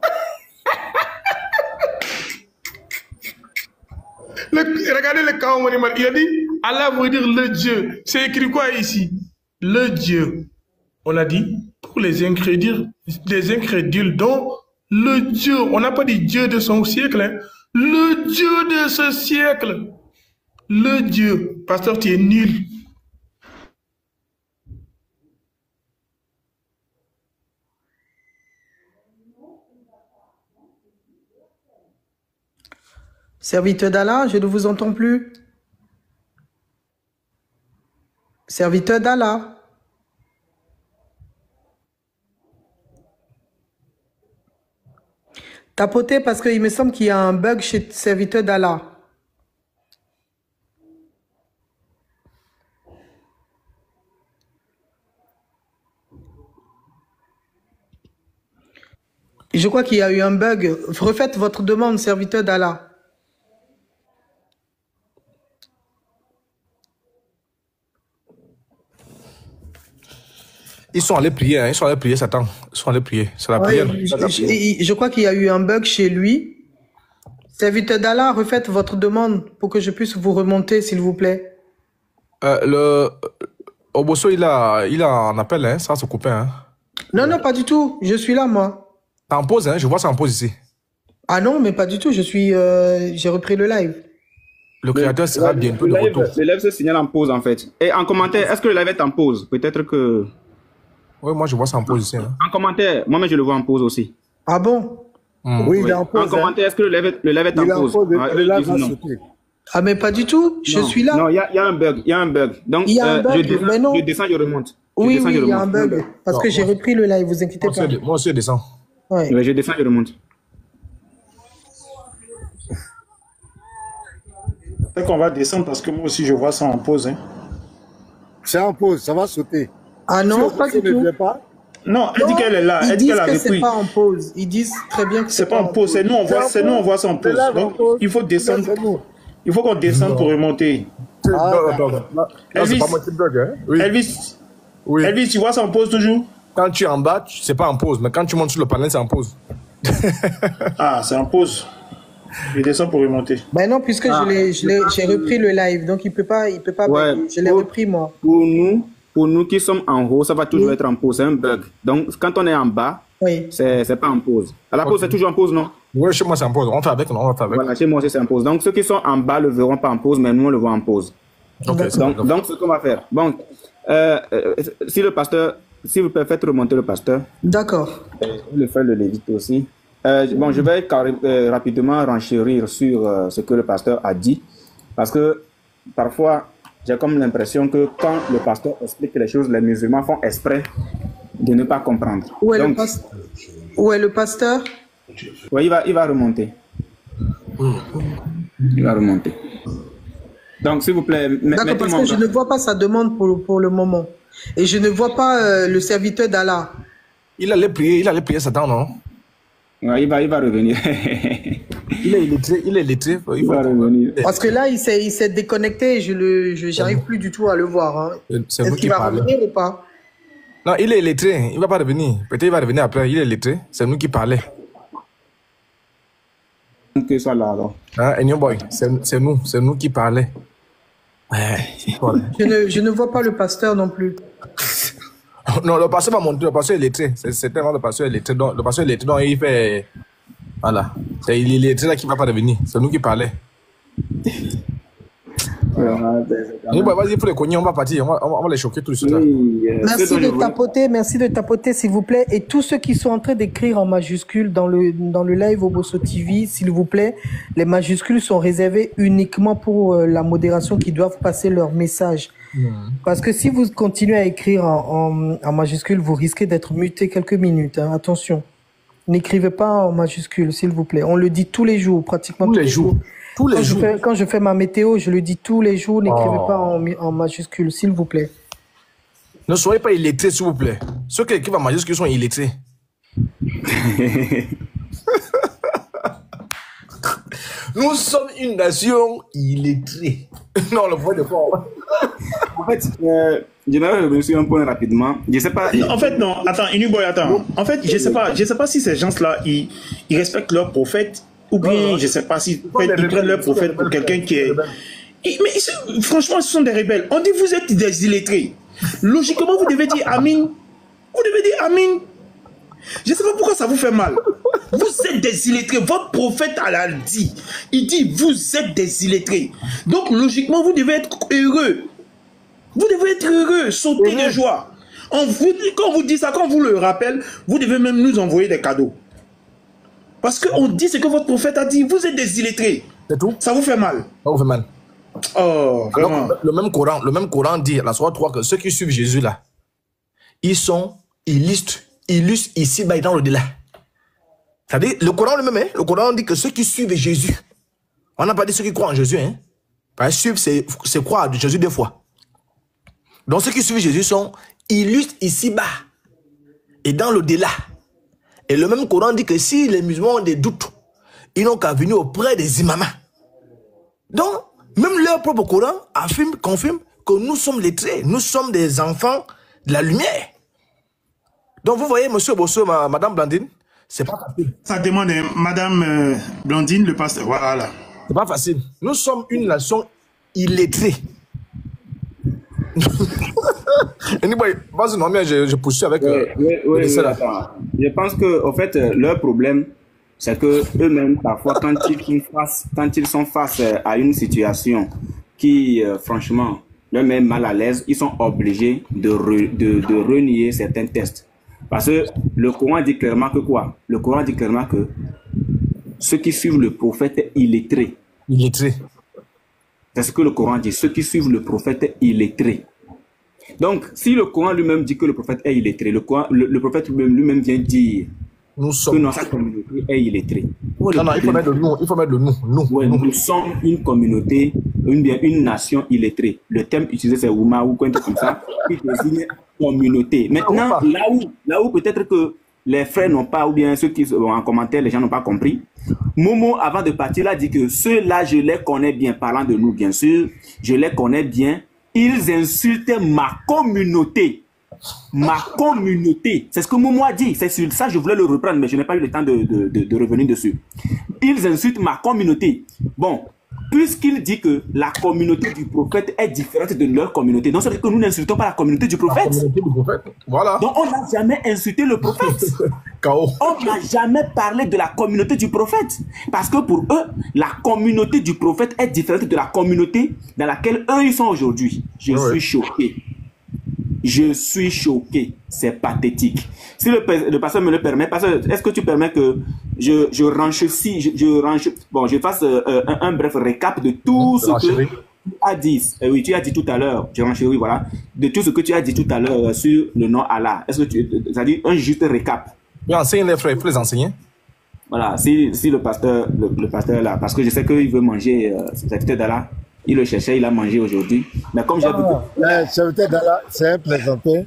Regardez le cas où il a dit Allah veut dire le Dieu. C'est écrit quoi ici? Le Dieu. On a dit pour les incrédules dont le Dieu. On n'a pas dit Dieu de son siècle. Hein. Le Dieu de ce siècle. Le Dieu. Pasteur, tu es nul. Serviteur d'Allah, je ne vous entends plus. Serviteur d'Allah. Tapotez parce qu'il me semble qu'il y a un bug chez serviteur d'Allah. Je crois qu'il y a eu un bug. Refaites votre demande, serviteur d'Allah. Ils sont allés prier, hein. Ils sont allés prier Satan. Ils sont allés prier. C'est la prière. Je crois qu'il y a eu un bug chez lui. Serviteur d'Allah, refaites votre demande pour que je puisse vous remonter, s'il vous plaît. Oboso, il a un appel, hein. Ça se couper, hein. Non, non, pas du tout. Je suis là, moi. T'es en pause, hein. Je vois ça en pause ici. Ah non, mais pas du tout. J'ai repris le live. Le créateur sera bientôt de retour. Le live se signale en pause, en fait. Et en commentaire, est-ce que le live est en pause? Peut-être que... Oui, moi, je vois ça en pause ici. Hein. En commentaire, moi-même, je le vois en pause aussi. Ah bon? Oui, il est en pause. En commentaire, est-ce que le live est en pause? Le live va sauter. Ah, mais pas du tout. Je suis là. Non, il y a un bug. Il y a un bug. Donc, il y a un bug, mais non. Je descends, je remonte. Oui, il y a un bug. Parce que j'ai repris le live, vous inquiétez pas. Moi aussi, je descends. Ouais. Je descends, je remonte. C'est qu'on va descendre parce que moi aussi je vois ça en pause. Hein. C'est en pause, ça va sauter. Ah non, si pas du tout. Non, elle dit qu'elle est là. Ils Elle dit disent qu'elle a que c'est repris. pas en pause. Ils disent très bien que C'est pas en pause. C'est nous, on voit ça en pause. Donc, il faut descendre. Il faut qu'on descende pour remonter. C'est pas moi qui bug, hein. Oui. Elvis, tu vois ça en pause toujours? Quand tu es en bas, c'est pas en pause. Mais quand tu montes sur le panel, c'est en pause. Ah, c'est en pause. Je descends pour remonter. Ben non, puisque j'ai repris le live, donc il peut pas Ouais, je l'ai repris moi. Pour nous qui sommes en haut, ça va toujours être en pause, c'est un bug. Donc quand on est en bas, c'est pas en pause. À la pause, c'est toujours en pause, non? Oui, chez moi c'est en pause. On fait avec, non? On fait avec. Voilà, chez moi aussi c'est en pause. Donc ceux qui sont en bas le verront pas en pause, mais nous on le voit en pause. Okay, donc ce qu'on va faire. Bon, si le pasteur, si vous pouvez faites remonter le pasteur. D'accord. Je vais faire le lévite aussi. Bon, je vais rapidement renchérir sur ce que le pasteur a dit, parce que parfois, j'ai comme l'impression que quand le pasteur explique les choses, les musulmans font exprès de ne pas comprendre. Où est le pasteur? Oui, il va remonter. Il va remonter. Donc, s'il vous plaît, d'accord, parce que je ne vois pas sa demande pour le moment. Et je ne vois pas le serviteur d'Allah. Il allait prier Satan, non? Ouais, il va revenir. Il est lettré. Il va revenir. Parce que là, il s'est déconnecté et je n'arrive plus du tout à le voir. Hein. Est-ce qu'il va revenir ou pas? Non, il est lettré. Il ne va pas revenir. Peut-être il va revenir après. Il est lettré. C'est nous qui parlait. Que soit là alors. Hein, Enion Boy, c'est nous qui parlait. Je ne vois pas le pasteur non plus. Non, le pasteur va monter, le pasteur est lettré. C'est tellement le pasteur est lettré. Donc, le pasteur est lettré, donc il fait... Voilà. Il est lettré là qui ne va pas revenir. C'est nous qui parlait. Vas-y, il faut les cogner, on va partir. On va les choquer tout de suite. Oui, merci de tapoter, s'il vous plaît. Et tous ceux qui sont en train d'écrire en majuscules dans le live Oboso TV, s'il vous plaît, les majuscules sont réservées uniquement pour la modération qui doivent passer leur message. Parce que si vous continuez à écrire en majuscules, vous risquez d'être muté quelques minutes. Hein. Attention. N'écrivez pas en majuscules, s'il vous plaît. On le dit tous les jours, pratiquement tous les jours. Quand je fais ma météo, je le dis tous les jours, n'écrivez pas en majuscules, s'il vous plaît. Ne soyez pas illettrés, s'il vous plaît. Ceux qui écrivent en majuscules sont illettrés. Nous sommes une nation illettrée. Non, le point de fort. En fait, je vais revenir sur un point rapidement. Je sais pas. En fait, non. Attends, Inuboy, attends. En fait, je sais pas si ces gens-là, ils respectent leur prophète. Ou bien, je ne sais pas si ils prennent leur prophète pour quelqu'un qui est... Mais franchement, ce sont des rebelles. On dit, vous êtes des illettrés. Logiquement, vous devez dire Amin. Vous devez dire Amin. Je ne sais pas pourquoi ça vous fait mal. Vous êtes des illettrés. Votre prophète Allah dit. Il dit, vous êtes des illettrés. Donc, logiquement, vous devez être heureux. Vous devez être heureux, sauter de joie. Quand on vous dit ça, quand on vous le rappelle, vous devez même nous envoyer des cadeaux. Parce qu'on dit ce que votre prophète a dit. Vous êtes des illettrés. C'est tout. Ça vous fait mal. Ça vous fait mal. Oh, vraiment. Alors, le même Coran dit, la Sourate 3, que ceux qui suivent Jésus là, ils sont illustres ici, dans le-delà. C'est-à-dire, le Coran le même, hein, le Coran dit que ceux qui suivent Jésus, on n'a pas dit ceux qui croient en Jésus, hein. Parce que suivre, c'est croire en Jésus deux fois. Donc ceux qui suivent Jésus sont illustres ici-bas et dans le-delà. Et le même Coran dit que si les musulmans ont des doutes, ils n'ont qu'à venir auprès des imams. Donc, même leur propre Coran confirme que nous sommes lettrés, nous sommes des enfants de la lumière. Donc, vous voyez, monsieur Bosso, madame Blandine, c'est pas facile. Ça demande, madame Blandine, le pasteur. Voilà. C'est pas facile. Nous sommes une nation illettrée. Vas-y, non, mais je poursuis avec. Oui, attends. Je pense que, en fait, leur problème, c'est que eux-mêmes, parfois, quand ils sont face à une situation qui, franchement, leur met mal à l'aise, ils sont obligés de renier certains textes. Parce que le Coran dit clairement que quoi? Le Coran dit clairement que ceux qui suivent le prophète est illettré. Illettré. C'est ce que le Coran dit. Ceux qui suivent le prophète est illettré. Donc, si le Coran lui-même dit que le prophète est illettré, le prophète lui-même vient dire que notre communauté est illettrée. Non, il faut mettre le nous. Il faut mettre le nous. Nous sommes une communauté, une nation illettrée. Le terme utilisé, c'est Ouma ou quoi, comme ça, qui désigne communauté. Maintenant, là où peut-être que les frères n'ont pas, ou bien ceux qui sont en commentaire, les gens n'ont pas compris, Momo, avant de partir, a dit que ceux-là, je les connais bien, parlant de nous, bien sûr, je les connais bien. Ils insultaient ma communauté. Ma communauté. C'est ce que Momo a dit. C'est sur ça que je voulais le reprendre, mais je n'ai pas eu le temps de revenir dessus. Ils insultent ma communauté. Bon, puisqu'il dit que la communauté du prophète est différente de leur communauté, donc ça veut dire que nous n'insultons pas la communauté du prophète. La communauté du prophète. Voilà. Donc on n'a jamais insulté le prophète. On n'a jamais parlé de la communauté du prophète. Parce que pour eux, la communauté du prophète est différente de la communauté dans laquelle eux ils sont aujourd'hui. Je suis choqué. Je suis choqué. C'est pathétique. Si le pasteur me le permet, est-ce que tu permets que je fasse un bref récap de tout ce que tu as dit. Oui, tu as dit tout à l'heure, je renchéris, voilà, de tout ce que tu as dit tout à l'heure sur le nom Allah. Est-ce que ça dit un juste récap? Oui, enseigne les frères, il faut les enseigner. Voilà, si le pasteur là, parce que je sais qu'il veut manger serviteur d'Allah. Il le cherchait, il a mangé aujourd'hui. Mais comme j'ai vu que... Le serviteur d'Allah, c'est un plaisanteur.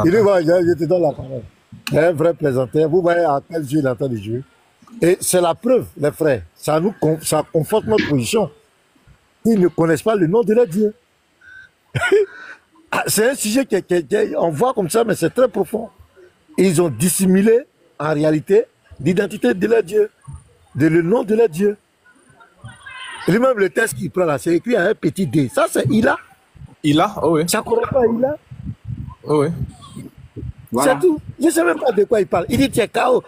Il dit, je te donne la parole. C'est un vrai plaisanteur. Vous voyez à quel jeu il entend de jouer. Et c'est la preuve, les frères. Ça conforte notre position. Ils ne connaissent pas le nom de leur Dieu. C'est un sujet qu'on voit comme ça, mais c'est très profond. Ils ont dissimulé, en réalité, l'identité de leur Dieu, le nom de leur Dieu. Lui-même, le texte qu'il prend là, c'est écrit à un petit D. Ça, c'est Ila. Ila, oh oui. Ça ne correspond pas à Ila. Oh oui. Voilà. C'est tout. Je ne sais même pas de quoi il parle. Il dit, tu es KO.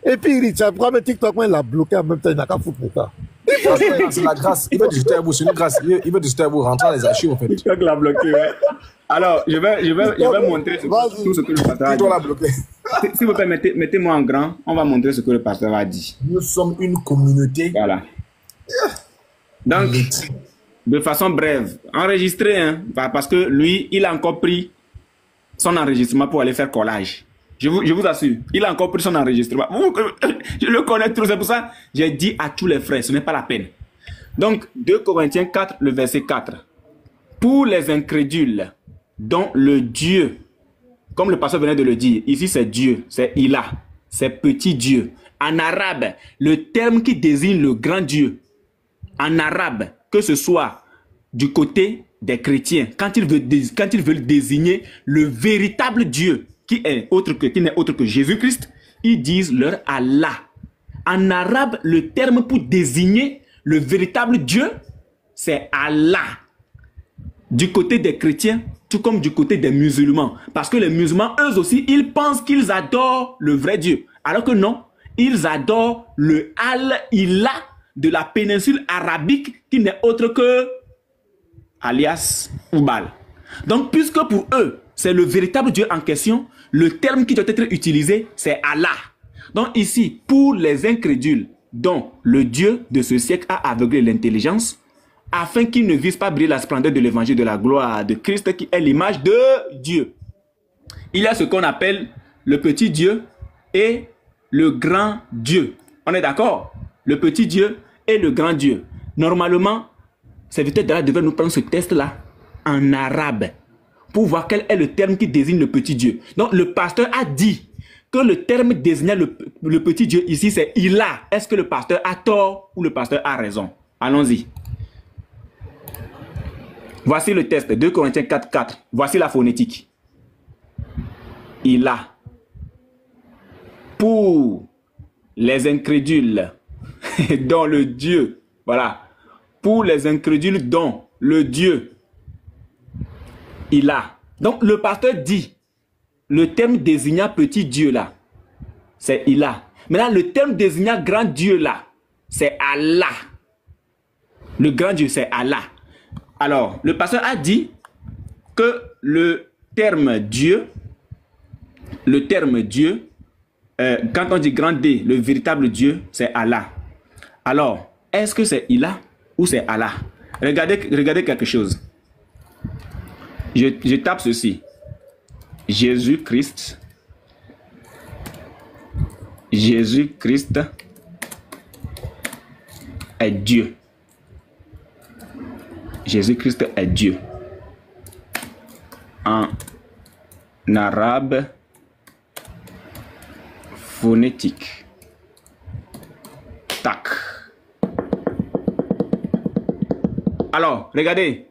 Et puis, il dit, tu as programmé TikTok, moi, il l'a bloqué en même temps, il n'a qu'à foutre le temps. C'est la grâce. Il veut discuter avec vous, c'est une grâce. Il veut discuter avec vous, rentrer dans les archives, en fait. TikTok l'a bloqué, ouais. Alors, je vais montrer tout ce que le pasteur a dit. Si vous permettez, mettez-moi en grand, on va montrer ce que le pasteur a dit. Nous sommes une communauté. Voilà. Donc, de façon brève, enregistré, hein, parce que lui, il a encore pris son enregistrement pour aller faire collage. Je vous assure, il a encore pris son enregistrement. Je le connais trop, c'est pour ça que j'ai dit à tous les frères, ce n'est pas la peine. Donc, 2 Corinthiens 4, le verset 4. Pour les incrédules, dont le Dieu, comme le pasteur venait de le dire, ici c'est Dieu, c'est Ilah, c'est petit Dieu. En arabe, le terme qui désigne le grand Dieu, en arabe, que ce soit du côté des chrétiens, quand ils veulent désigner le véritable Dieu, qui n'est autre que Jésus-Christ, ils disent leur Allah. En arabe, le terme pour désigner le véritable Dieu, c'est Allah. Du côté des chrétiens, tout comme du côté des musulmans. Parce que les musulmans, eux aussi, ils pensent qu'ils adorent le vrai Dieu. Alors que non, ils adorent le Al-Ilah de la péninsule arabique qui n'est autre que alias Oubal. Donc, puisque pour eux, c'est le véritable Dieu en question, le terme qui doit être utilisé, c'est Allah. Donc ici, pour les incrédules, dont le Dieu de ce siècle a aveuglé l'intelligence, afin qu'ils ne visent pas briller la splendeur de l'évangile de la gloire de Christ, qui est l'image de Dieu. Il y a ce qu'on appelle le petit Dieu et le grand Dieu. On est d'accord? Le petit Dieu et le grand Dieu. Normalement, c'est peut-être là devait nous prendre ce test-là en arabe pour voir quel est le terme qui désigne le petit Dieu. Donc, le pasteur a dit que le terme désignant le petit Dieu ici, c'est Ilah. Est-ce que le pasteur a tort ou le pasteur a raison? Allons-y. Voici le test, 2 Corinthiens 4, 4. Voici la phonétique. Ilah. pour les incrédules dont le Dieu, voilà, pour les incrédules dont le Dieu, il a. Donc le pasteur dit, le terme désignant petit Dieu là, c'est il a. Maintenant le terme désignant grand Dieu là, c'est Allah. Le grand Dieu, c'est Allah. Alors, le pasteur a dit que le terme Dieu, quand on dit grand D, le véritable Dieu, c'est Allah. Alors, est-ce que c'est Ilah ou c'est Allah? Regardez quelque chose. Je tape ceci. Jésus-Christ. Jésus-Christ est Dieu. Jésus-Christ est Dieu. En arabe phonétique. Tac. Alors, regardez.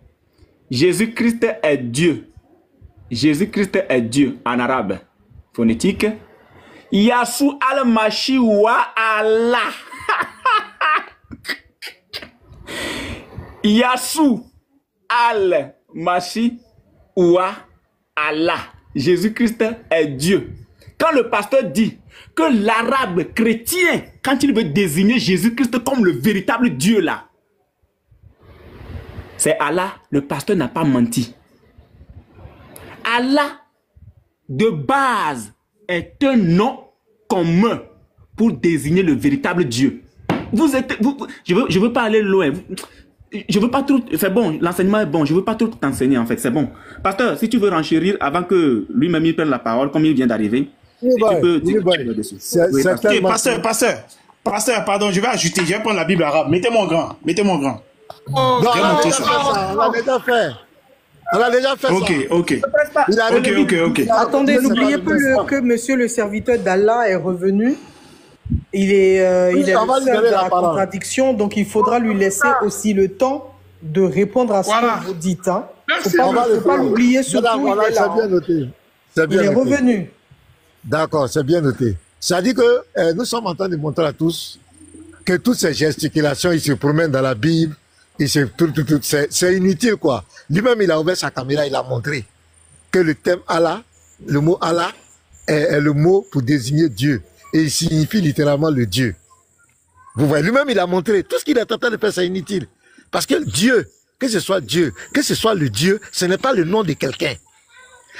Jésus-Christ est Dieu. Jésus-Christ est Dieu en arabe phonétique. Yassou al-Mashi wa Allah. Yassou al-Mashi wa Allah. Jésus-Christ est Dieu. Quand le pasteur dit que l'arabe chrétien, quand il veut désigner Jésus-Christ comme le véritable Dieu là, c'est Allah, le pasteur n'a pas menti. Allah, de base, est un nom commun pour désigner le véritable Dieu. Je veux pas aller loin. Je veux pas trop... C'est bon, l'enseignement est bon. Je veux pas trop t'enseigner en fait, c'est bon. Pasteur, si tu veux renchérir avant que lui-même il prenne la parole, comme il vient d'arriver, tu peux dessus. Ok, pasteur, pardon, je vais ajouter, je vais prendre la Bible arabe. Mettez-moi grand. Non, on a déjà fait. On a déjà fait ça. Ok. Attendez, n'oubliez pas que monsieur le serviteur d'Allah est revenu. Il est le seul de la contradiction, donc il faudra lui laisser aussi le temps de répondre à ce que vous dites. Hein. Faut pas l'oublier surtout. C'est bien noté. Il est revenu. D'accord, c'est bien noté. Ça dit que nous sommes en train de montrer à tous que toutes ces gesticulations, ils se promènent dans la Bible, c'est inutile quoi. Lui-même, il a ouvert sa caméra, il a montré que le thème Allah, le mot Allah est le mot pour désigner Dieu. Et il signifie littéralement le Dieu. Vous voyez, lui-même, il a montré. Tout ce qu'il est en train de faire, c'est inutile. Parce que Dieu, que ce soit Dieu, que ce soit le Dieu, ce n'est pas le nom de quelqu'un.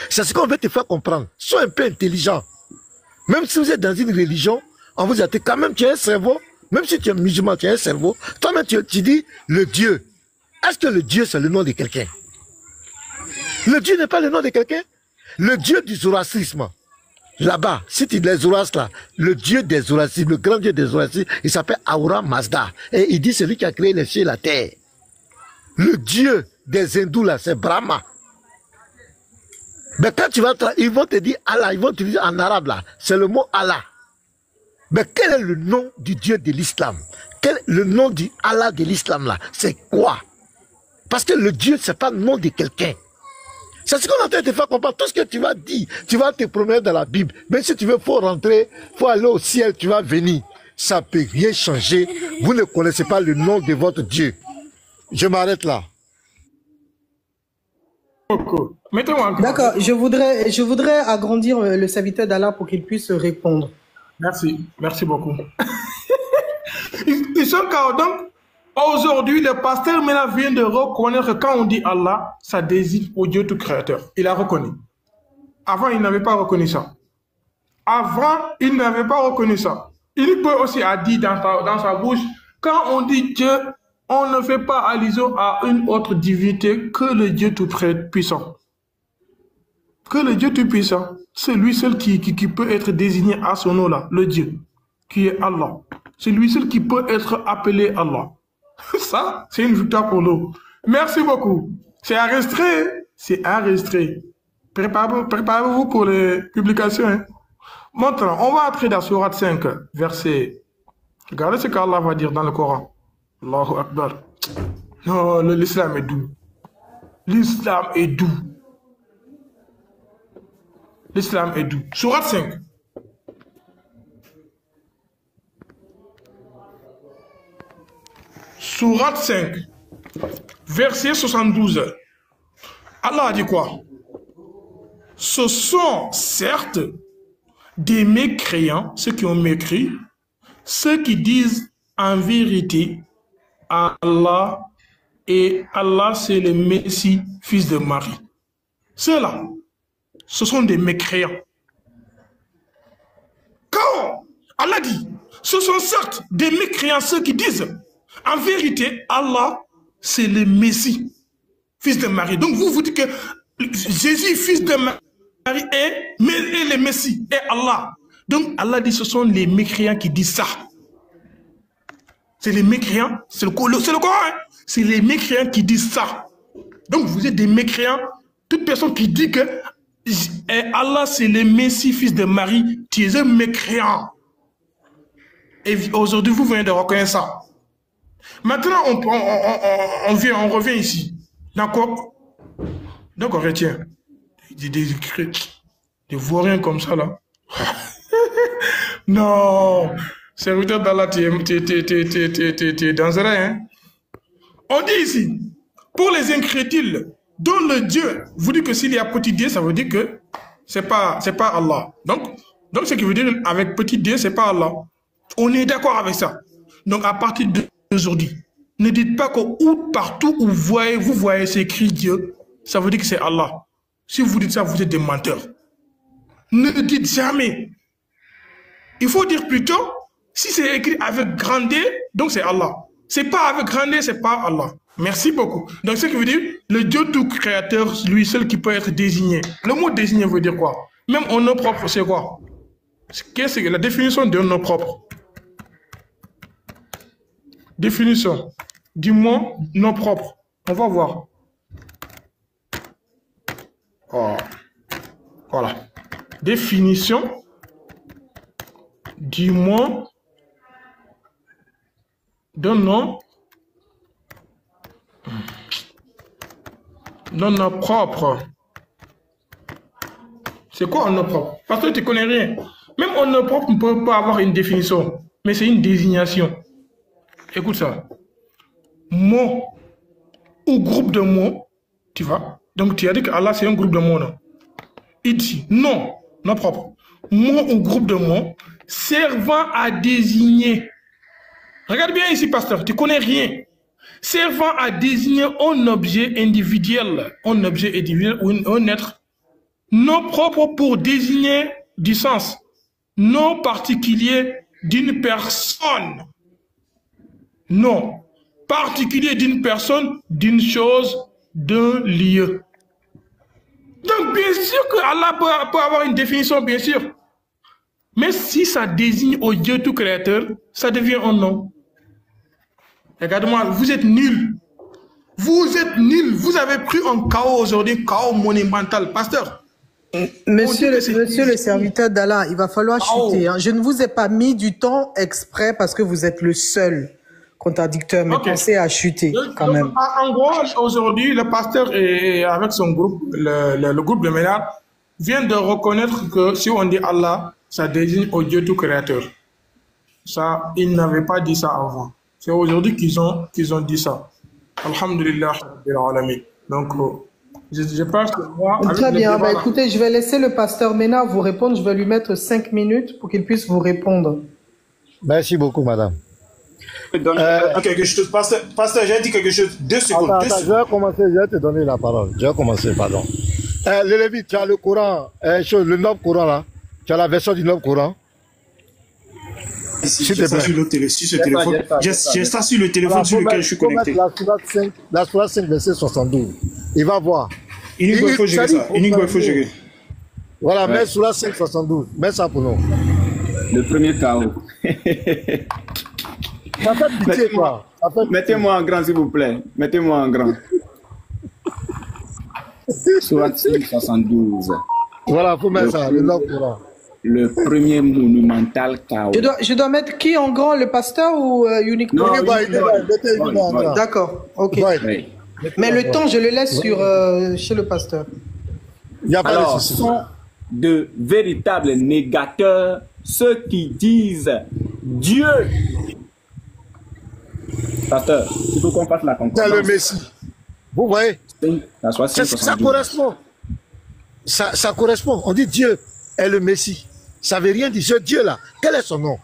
C'est ce qu'on veut te faire comprendre. Sois un peu intelligent. Même si vous êtes dans une religion, on vous a dit quand même tu as un cerveau. Même si tu es musulman, tu as un cerveau. Toi-même, tu dis le Dieu. Est-ce que le Dieu, c'est le nom de quelqu'un? Le Dieu n'est pas le nom de quelqu'un. Le Dieu du zoroastrisme. Là-bas, si tu les Zoroastres là, le Dieu des Zoroastrides, le grand Dieu des Zoroastrides, il s'appelle Ahura Mazda. Et il dit c'est lui qui a créé les cieux et la terre. Le Dieu des hindous là, c'est Brahma. Mais quand tu vas, ils vont te dire Allah, ils vont te dire en arabe là, c'est le mot Allah. Mais quel est le nom du Dieu de l'islam? Le nom du Allah de l'islam là, c'est quoi? Parce que le Dieu, c'est pas le nom de quelqu'un. C'est ce qu'on est en train de te faire comprendre. Tout ce que tu vas dire, tu vas te promener dans la Bible. Mais si tu veux, faut rentrer, faut aller au ciel, tu vas venir. Ça ne peut rien changer. Vous ne connaissez pas le nom de votre Dieu. Je m'arrête là. D'accord, je voudrais agrandir le serviteur d'Allah pour qu'il puisse répondre. Merci beaucoup. Ils sont chaos. Donc, aujourd'hui, le pasteur Mena vient de reconnaître que quand on dit Allah, ça désigne au Dieu tout créateur. Il a reconnu. Avant, il n'avait pas reconnu ça. Il peut aussi a dit dans sa bouche, quand on dit Dieu, on ne fait pas allusion à une autre divinité que le Dieu tout puissant. Que le Dieu tout puissant, c'est lui seul qui peut être désigné à son nom là, le Dieu, qui est Allah. C'est lui seul qui peut être appelé Allah. Ça, c'est une victoire pour nous. Merci beaucoup. C'est enregistré. Préparez-vous pour les publications. Hein. Maintenant, on va entrer dans Sourate 5, verset... Regardez ce qu'Allah va dire dans le Coran. Allahu Akbar. Non, l'islam est doux. L'islam est doux. L'islam est doux. Sourate 5. Sourate 5, verset 72. Allah a dit quoi? Ce sont certes des mécréants, ceux qui ont mécrit, ceux qui disent en vérité Allah et Allah c'est le Messie, fils de Marie. Ceux-là, ce sont des mécréants. Quand Allah dit, ce sont certes des mécréants, ceux qui disent en vérité Allah c'est le Messie, fils de Marie. Donc vous dites que Jésus, fils de Marie, est le Messie, est Allah. Donc Allah dit ce sont les mécréants qui disent ça. C'est les mécréants, c'est le Coran, hein? C'est les mécréants qui disent ça. Donc vous êtes des mécréants. Toute personne qui dit que Allah c'est le Messie, fils de Marie, tu es un mécréant. Et aujourd'hui vous venez de reconnaître ça. Maintenant on revient ici. D'accord? Donc on retient. Des vauriens comme ça là. Non, serviteur d'Allah, tu es dangereux, hein? On dit ici, pour les incrédules, dont le Dieu vous dit que s'il y a petit D, ça veut dire que c'est pas Allah. Donc ce qui veut dire avec petit D, c'est pas Allah. On est d'accord avec ça. Donc à partir d'aujourd'hui, ne dites pas que partout où vous voyez c'est écrit Dieu, ça veut dire que c'est Allah. Si vous dites ça, vous êtes des menteurs. Ne dites jamais. Il faut dire plutôt, si c'est écrit avec grand D, donc c'est Allah. C'est pas avec grand D, c'est pas Allah. Merci beaucoup. Donc ce qui veut dire, le Dieu tout créateur, lui seul qui peut être désigné. Le mot désigné veut dire quoi? Même en nom propre, c'est quoi? Qu'est-ce que la définition d'un nom propre? Définition. Dis-moi nom propre. On va voir. Oh. Voilà. Définition. Dis-moi d'un nom. D'un nom propre. C'est quoi un nom propre? Parce que tu ne connais rien. Même un nom propre ne peut pas avoir une définition. Mais c'est une désignation. Écoute ça. Mot ou groupe de mots. Tu vois? Donc tu as dit que Allah c'est un groupe de mots, non? Il dit non, non propre. Mot ou groupe de mots servant à désigner. Regarde bien ici, pasteur, tu connais rien. Servant à désigner un objet individuel ou un être non propre pour désigner du sens non particulier d'une personne. Non particulier d'une personne, d'une chose, d'un lieu. Donc, bien sûr que Allah peut avoir une définition, bien sûr. Mais si ça désigne au Dieu tout créateur, ça devient un nom. Regarde-moi, vous êtes nuls. Vous êtes nuls. Vous avez pris un chaos aujourd'hui, chaos monumental. Pasteur. Monsieur le serviteur d'Allah, il va falloir chuter. Hein. Je ne vous ai pas mis du temps exprès parce que vous êtes le seul contradicteur, mais pensez à chuter quand même. En gros, aujourd'hui, le pasteur et avec son groupe, le groupe de Ménard, vient de reconnaître que si on dit Allah, ça désigne au Dieu tout créateur. Ça, ils n'avaient pas dit ça avant. C'est aujourd'hui qu'ils ont dit ça. Alhamdulillah. Donc, je pense que moi... Très bien. Bah, écoutez, je vais laisser le pasteur Ménard vous répondre. Je vais lui mettre 5 minutes pour qu'il puisse vous répondre. Merci beaucoup, madame. Quelque chose. Pasteur, j'ai dit quelque chose. 2 secondes. Attends, je vais te donner la parole. Je vais commencer, pardon. Le Lévite, tu as le Coran, le Noble Coran là. Tu as la version du Noble Coran. J'ai ça sur le téléphone. J'ai ça sur le téléphone sur lequel je suis connecté. La Sourate 5, verset 72. Il va voir. Il faut gérer ça. Il faut gérer. Voilà, mets Sourate 5, 72. Mets ça pour nous. Le premier chaos. Ça fait pitié, quoi. Mettez-moi en grand, s'il vous plaît. Mettez-moi en grand. Sourate 5, 72. Voilà, il faut mettre ça, le Noble Coran. Le premier monumental chaos. Je dois mettre qui en grand, le pasteur ou uniquement? Non, d'accord, ok. Oui. Mais le temps, je le laisse chez le pasteur. Alors, sont de véritables négateurs ceux qui disent Dieu Pasteur, il faut qu'on fasse la concordance. C'est le Messie. Vous voyez? Ça correspond. Ça correspond. On dit Dieu est le Messie. Ça veut rien dire. Ce Dieu là, quel est son nom?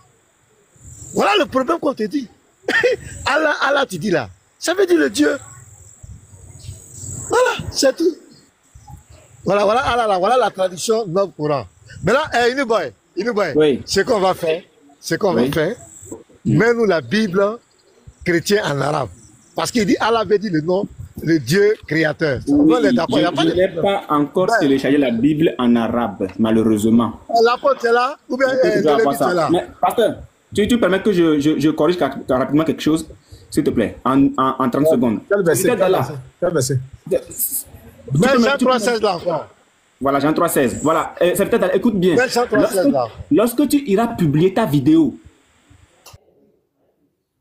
Voilà le problème qu'on te dit. Allah, tu dis là. Ça veut dire le Dieu. Voilà, c'est tout. Voilà Allah là, voilà la tradition Noble Coran. Maintenant, Inuboy, oui. Ce qu'on va faire, mets-nous la Bible chrétienne en arabe. Parce qu'il dit, Allah veut dire le nom, le Dieu créateur. Oui, je n'ai pas encore téléchargé la Bible en arabe, malheureusement. L'apôtre est là, ou bien est là. Mais, pasteur, tu permets que je corrige rapidement quelque chose, s'il te plaît, en 30 secondes. Quel verset? Mais Jean 3,16 là encore. Voilà, Jean 3,16. Voilà, c'est peut-être, écoute bien. Mais Jean 3,16 là. Lorsque tu iras publier ta vidéo,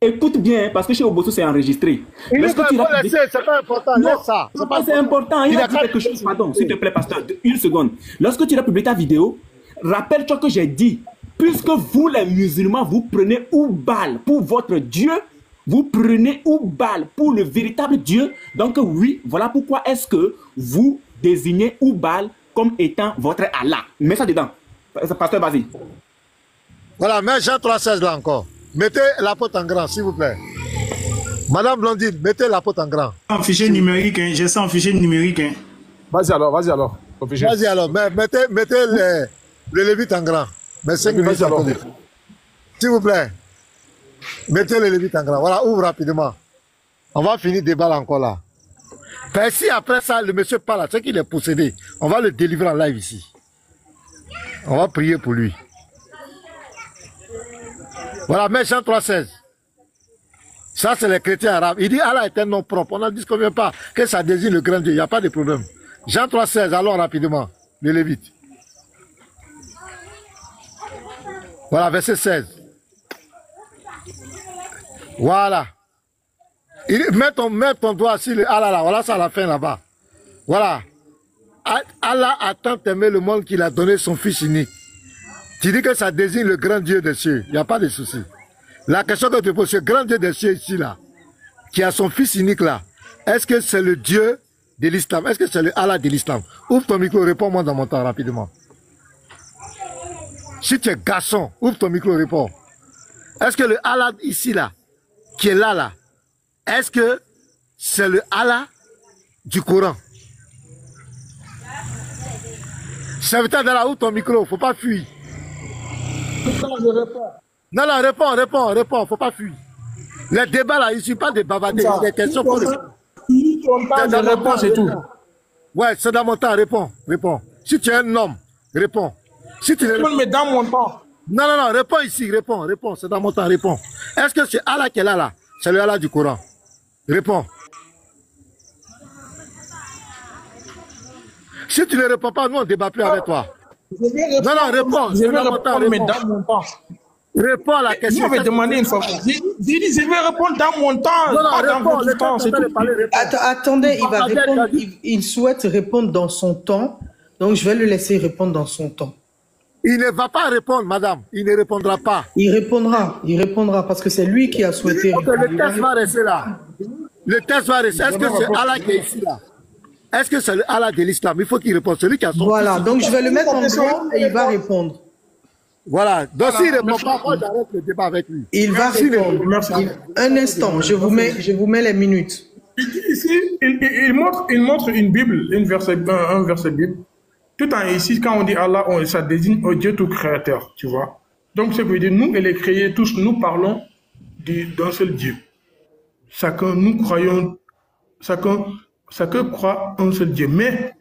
écoute bien, parce que chez Obosso, c'est enregistré. C'est pas important, laisse ça. C'est important. Il a dit quelque chose, pardon, s'il te plaît, pasteur, une seconde. Lorsque tu iras publier ta vidéo, rappelle-toi que j'ai dit, puisque vous, les musulmans, vous prenez Oubal pour votre Dieu, vous prenez Oubal pour le véritable Dieu. Donc oui, voilà pourquoi est-ce que vous désignez Oubal comme étant votre Allah. Mets ça dedans. Pasteur, vas-y. Voilà, mets Jean 3,16 là encore. Mettez l'apôtre en grand, s'il vous plaît. Madame Blondine, mettez l'apôtre en grand. En fichier numérique, hein. J'ai ça en fichier numérique. Hein. Vas-y alors. Vas-y alors, mettez le Lévite en grand. Mais 5 minutes alors. S'il vous plaît. Mettez le Lévite en grand. Voilà, ouvre rapidement. On va finir le débat là encore là. Si après ça, le monsieur parle, c'est qu'il est possédé. On va le délivrer en live ici. On va prier pour lui. Voilà, mais Jean 3,16. Ça, c'est les chrétiens arabes. Il dit Allah est un nom propre. On ne dit combien pas que ça désigne le grand Dieu. Il n'y a pas de problème. Jean 3,16, allons rapidement. Le Lévite. Voilà, verset 16. Voilà. Mets ton doigt sur le Allah là. Voilà, ça à la fin là-bas. Voilà. Allah a tant aimé le monde qu'il a donné son fils unique. Tu dis que ça désigne le grand Dieu des cieux. Il n'y a pas de souci. La question que tu poses, ce grand Dieu des cieux ici là, qui a son fils unique là, est-ce que c'est le Dieu de l'islam? Est-ce que c'est le Allah de l'islam? Ouvre ton micro, réponds-moi dans mon temps rapidement. Si tu es garçon, ouvre ton micro, réponds. Est-ce que le Allah ici là, qui est là, est-ce que c'est le Allah du Coran? Serviteur d'Allah, ouvre ton micro, il ne faut pas fuir. Non, réponds, faut pas fuir. Les débats là, il ne suffit pas de bavarder, il y a des questions pour les... C'est tout. Ouais, c'est dans mon temps, réponds. Si tu es un homme, réponds. Si tu mais dans mon temps. Non, réponds ici, réponds, c'est dans mon temps, réponds. Est-ce que c'est Allah qui est là? C'est le Allah du Coran. Réponds. Si tu ne réponds pas, nous on ne débat plus avec toi. Non, réponds. Je vais répondre, mais dans mon temps. Réponds à la question. Je vais demander une fois. J'ai dit, je vais répondre dans mon temps. Non, réponds. Attendez, il va répondre. Il souhaite répondre dans son temps. Donc, je vais le laisser répondre dans son temps. Il ne va pas répondre, madame. Il ne répondra pas. Il répondra parce que c'est lui qui a souhaité répondre. Le test va rester là. Est-ce que c'est Allah qui est ici là? Est-ce que c'est Allah de l'islam? Il faut qu'il réponde. Celui qui a son... Voilà, donc je vais le mettre en grand et il va répondre. Voilà, donc s'il ne répond pas, moi j'arrête le débat avec lui. Il va répondre. Un instant, je vous mets les minutes. Ici, il montre une Bible, un verset Bible. Tout en ici, quand on dit Allah, ça désigne Dieu tout créateur, tu vois. Donc, ça veut dire, nous et les créés, tous, nous parlons d'un seul Dieu. Chacun, nous croyons, chacun croit un seul Dieu. Mais,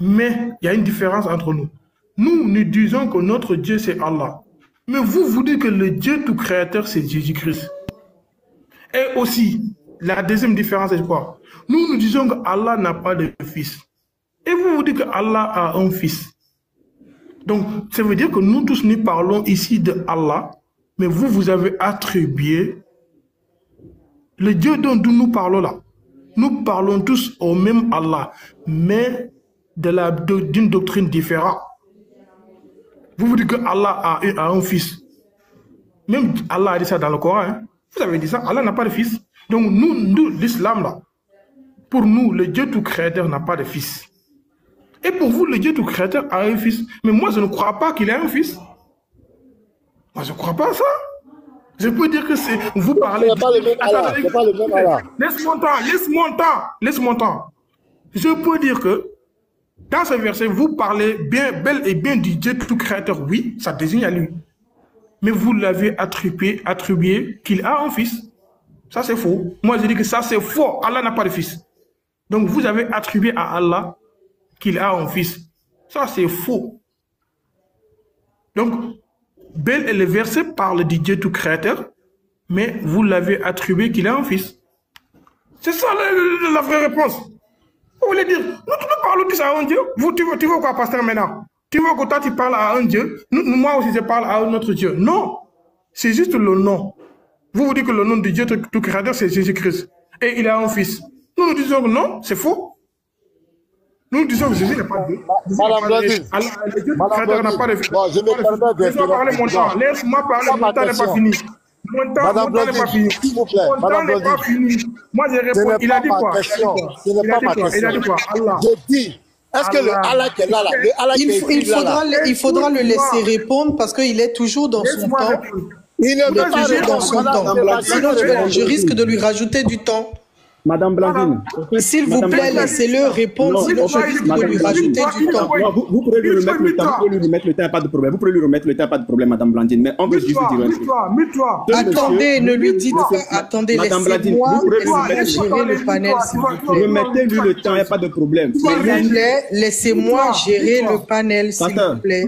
il y a une différence entre nous. Nous disons que notre Dieu, c'est Allah. Mais vous dites que le Dieu tout créateur, c'est Jésus-Christ. Et aussi, la deuxième différence, c'est quoi? Nous disons que Allah n'a pas de fils. Et vous dites que Allah a un fils. Donc, ça veut dire que nous tous, nous parlons ici de Allah, mais vous avez attribué le Dieu dont nous parlons là. Nous parlons tous au même Allah, mais d'une doctrine différente. Vous dites que Allah a un fils. Même Allah a dit ça dans le Coran. Hein? Vous avez dit ça, Allah n'a pas de fils. Donc nous l'islam là, pour nous, le Dieu tout créateur n'a pas de fils. Et pour vous, le Dieu tout créateur a un fils. Mais moi, je ne crois pas qu'il ait un fils. Moi, je ne crois pas à ça. Je peux dire que c'est... Vous parlez... Laisse-moi un temps. Je peux dire que dans ce verset, vous parlez bel et bien du Dieu tout créateur. Oui, ça désigne à lui. Mais vous l'avez attribué qu'il a un fils. Ça, c'est faux. Moi, je dis que ça, c'est faux. Allah n'a pas de fils. Donc, vous avez attribué à Allah qu'il a un fils. Ça, c'est faux. Donc, le verset parle du Dieu tout créateur, mais vous l'avez attribué qu'il a un fils. C'est ça la vraie réponse. Vous voulez dire, nous parlons tous à un Dieu. Tu veux quoi, pasteur, maintenant? Tu veux que toi, tu parles à un Dieu? Moi aussi, je parle à un autre Dieu. Non. C'est juste le nom. Vous dites que le nom du Dieu tout créateur, c'est Jésus-Christ. Et il a un fils. Nous disons que non, c'est faux. Nous disons que Jésus n'a pas de Dieu. Madame Blandine. Le Dieu tout créateur n'a pas de fils. Bon, je me permets de... Laisse-moi parler mon temps. Laisse-moi parler, mon temps n'est pas fini. Mon temps n'est pas fini. S'il vous plaît, Mon temps n'est pas fini. Moi, j'ai répondu. Il a dit quoi? Ce n'est pas ma question. Il a dit quoi? Allah. Je dis, est-ce que le Allah qui est là, le Allah qui est là, il faudra le laisser répondre parce qu'il est toujours dans son temps. il ne Il est veut pas toujours dans son temps. Sinon, je risque de lui rajouter du temps. Madame Blandine. S'il vous plaît, laissez-le répondre, sinon je risque de lui rajouter du temps. Vous pourrez lui remettre le temps, vous pouvez lui remettre le temps, pas de problème. Vous pouvez lui remettre le temps, pas de problème, Madame Blandine. Mais on veut juste dire un truc. Attendez, ne lui dites pas, attendez, laissez-moi gérer le panel, s'il vous plaît. Remettez-lui le temps, il n'y a pas de problème. S'il vous plaît, laissez-moi gérer le panel, s'il vous plaît.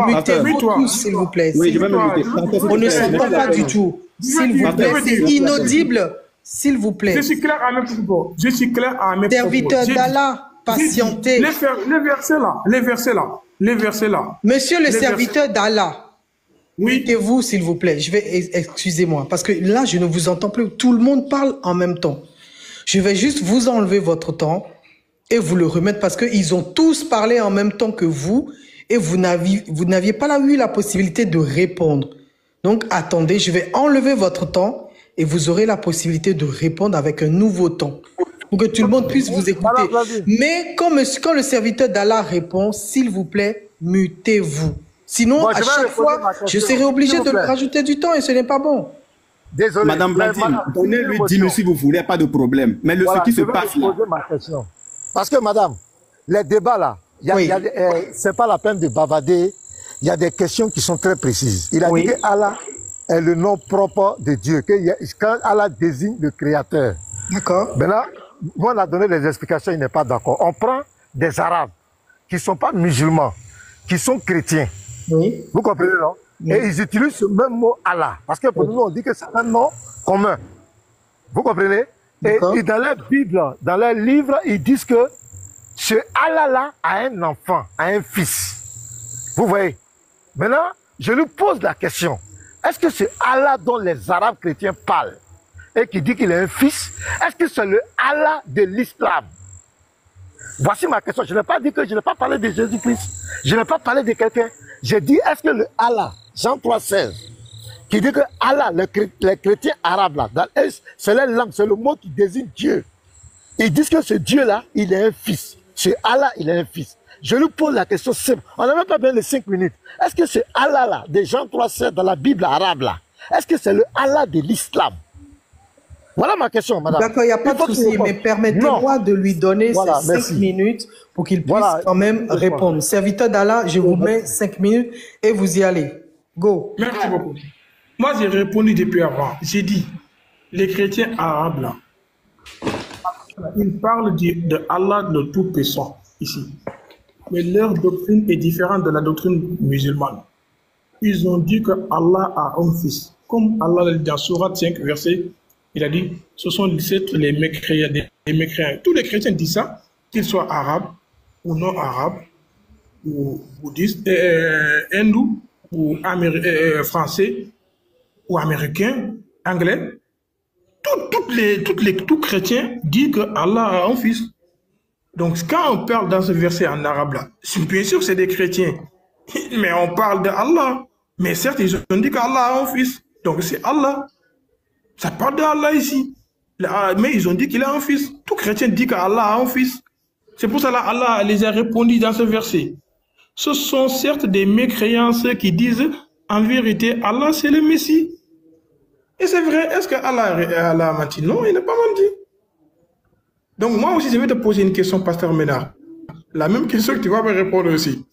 Mutez-vous tous, s'il vous plaît. Oui, je vais me muter. On ne s'entend pas du tout. S'il vous plaît, c'est inaudible. S'il vous plaît. Je suis clair à mes propos. Je suis clair à mes propos. Serviteur d'Allah, patientez. Les versets là. Monsieur le serviteur d'Allah, mutez-vous, s'il vous plaît. Excusez-moi, parce que là, je ne vous entends plus. Tout le monde parle en même temps. Je vais juste vous enlever votre temps et vous le remettre parce qu'ils ont tous parlé en même temps que vous et vous n'aviez pas eu la possibilité de répondre. Donc, attendez, je vais enlever votre temps et vous aurez la possibilité de répondre avec un nouveau temps pour que tout le monde puisse vous écouter. Mais quand le serviteur d'Allah répond, s'il vous plaît, mutez-vous. Sinon, à chaque fois, je serai obligé de lui rajouter du temps et ce n'est pas bon. Désolé. Madame Blandine, donnez-lui 10 minutes si vous voulez, pas de problème. Mais ce qui se passe là... Parce que, madame, les débats là, c'est pas la peine de bavader. Il y a des questions qui sont très précises. Il a dit que Allah est le nom propre de Dieu, quand Allah désigne le Créateur. D'accord. Maintenant, moi, on a donné les explications, il n'est pas d'accord. On prend des Arabes qui ne sont pas musulmans, qui sont chrétiens. Oui. Vous comprenez, non? Oui. Et ils utilisent ce même mot Allah. Parce que pour nous, on dit que c'est un nom commun. Vous comprenez? Et dans leur Bible, dans leur livre, ils disent que ce Allah-là a un enfant, a un fils. Vous voyez? Maintenant, je lui pose la question. Est-ce que c'est Allah dont les Arabes chrétiens parlent et qui dit qu'il est un fils? Est-ce que c'est le Allah de l'islam? Voici ma question. Je n'ai pas dit que je n'ai pas parlé de Jésus-Christ. Je n'ai pas parlé de quelqu'un. J'ai dit, est-ce que le Allah, Jean 3,16, qui dit que Allah, les chrétiens arabes là, c'est leur langue, c'est le mot qui désigne Dieu. Ils disent que ce Dieu-là, il est un fils. C'est Allah, il est un fils. Je lui pose la question simple. On n'a même pas besoin de 5 minutes. Est-ce que c'est Allah là, de Jean 3,7 dans la Bible arabe là, est-ce que c'est le Allah de l'islam? Voilà ma question, madame. D'accord, il n'y a pas de souci, mais permettez-moi de lui donner ces 5 minutes pour qu'il puisse quand même répondre. Serviteur d'Allah, je vous mets 5 minutes et vous y allez. Go. Merci beaucoup. Moi, j'ai répondu depuis avant. J'ai dit, les chrétiens arabes là, ils parlent de Allah de tout puissant ici. Mais leur doctrine est différente de la doctrine musulmane. Ils ont dit que Allah a un fils. Comme Allah dans Sourate 5, verset, il a dit, ce sont les mécréants. Tous les chrétiens disent ça, qu'ils soient arabes ou non arabes, ou bouddhistes, hindous, ou français, ou américains, anglais. Tout chrétien dit que Allah a un fils. Donc, quand on parle dans ce verset en arabe là, bien sûr que c'est des chrétiens, mais on parle de Allah. Mais certes, ils ont dit qu'Allah a un fils. Donc, c'est Allah. Ça parle d'Allah ici. Mais ils ont dit qu'il a un fils. Tout chrétien dit qu'Allah a un fils. C'est pour ça que Allah les a répondu dans ce verset. Ce sont certes des mécréants ceux qui disent en vérité Allah c'est le Messie. Et c'est vrai, est-ce que Allah a menti? Non, il n'a pas menti. Donc moi aussi je vais te poser une question, pasteur Ménard. La même question que tu vas me répondre aussi.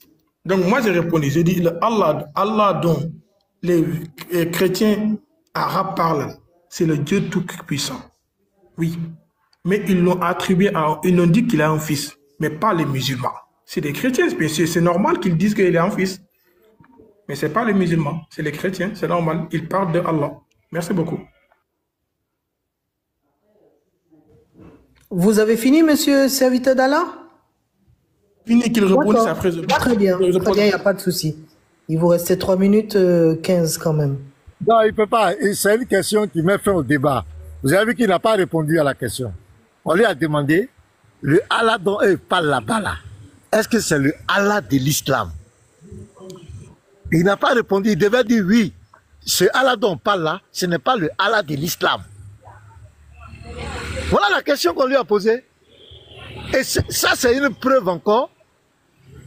Donc moi j'ai répondu, j'ai dit Allah dont les chrétiens arabes parlent, c'est le Dieu tout-puissant. Oui. Mais ils l'ont attribué ils l'ont dit qu'il a un fils, mais pas les musulmans. C'est des chrétiens, bien sûr, c'est normal qu'ils disent qu'il a un fils. Mais ce n'est pas les musulmans, c'est les chrétiens, c'est normal. Ils parlent de Allah. Merci beaucoup. Vous avez fini, monsieur serviteur d'Allah? Fini qu'il réponde après. Très bien, il n'y a pas de souci. Il vous restait 3 minutes 15 quand même. Non, il ne peut pas. C'est une question qui met fin au débat. Vous avez vu qu'il n'a pas répondu à la question. On lui a demandé, le Allah dont il parle là-bas, là, est-ce que c'est le Allah de l'islam? Il n'a pas répondu, il devait dire oui. Ce Allah dont on parle là, ce n'est pas le Allah de l'islam. Voilà la question qu'on lui a posée. Et ça, c'est une preuve encore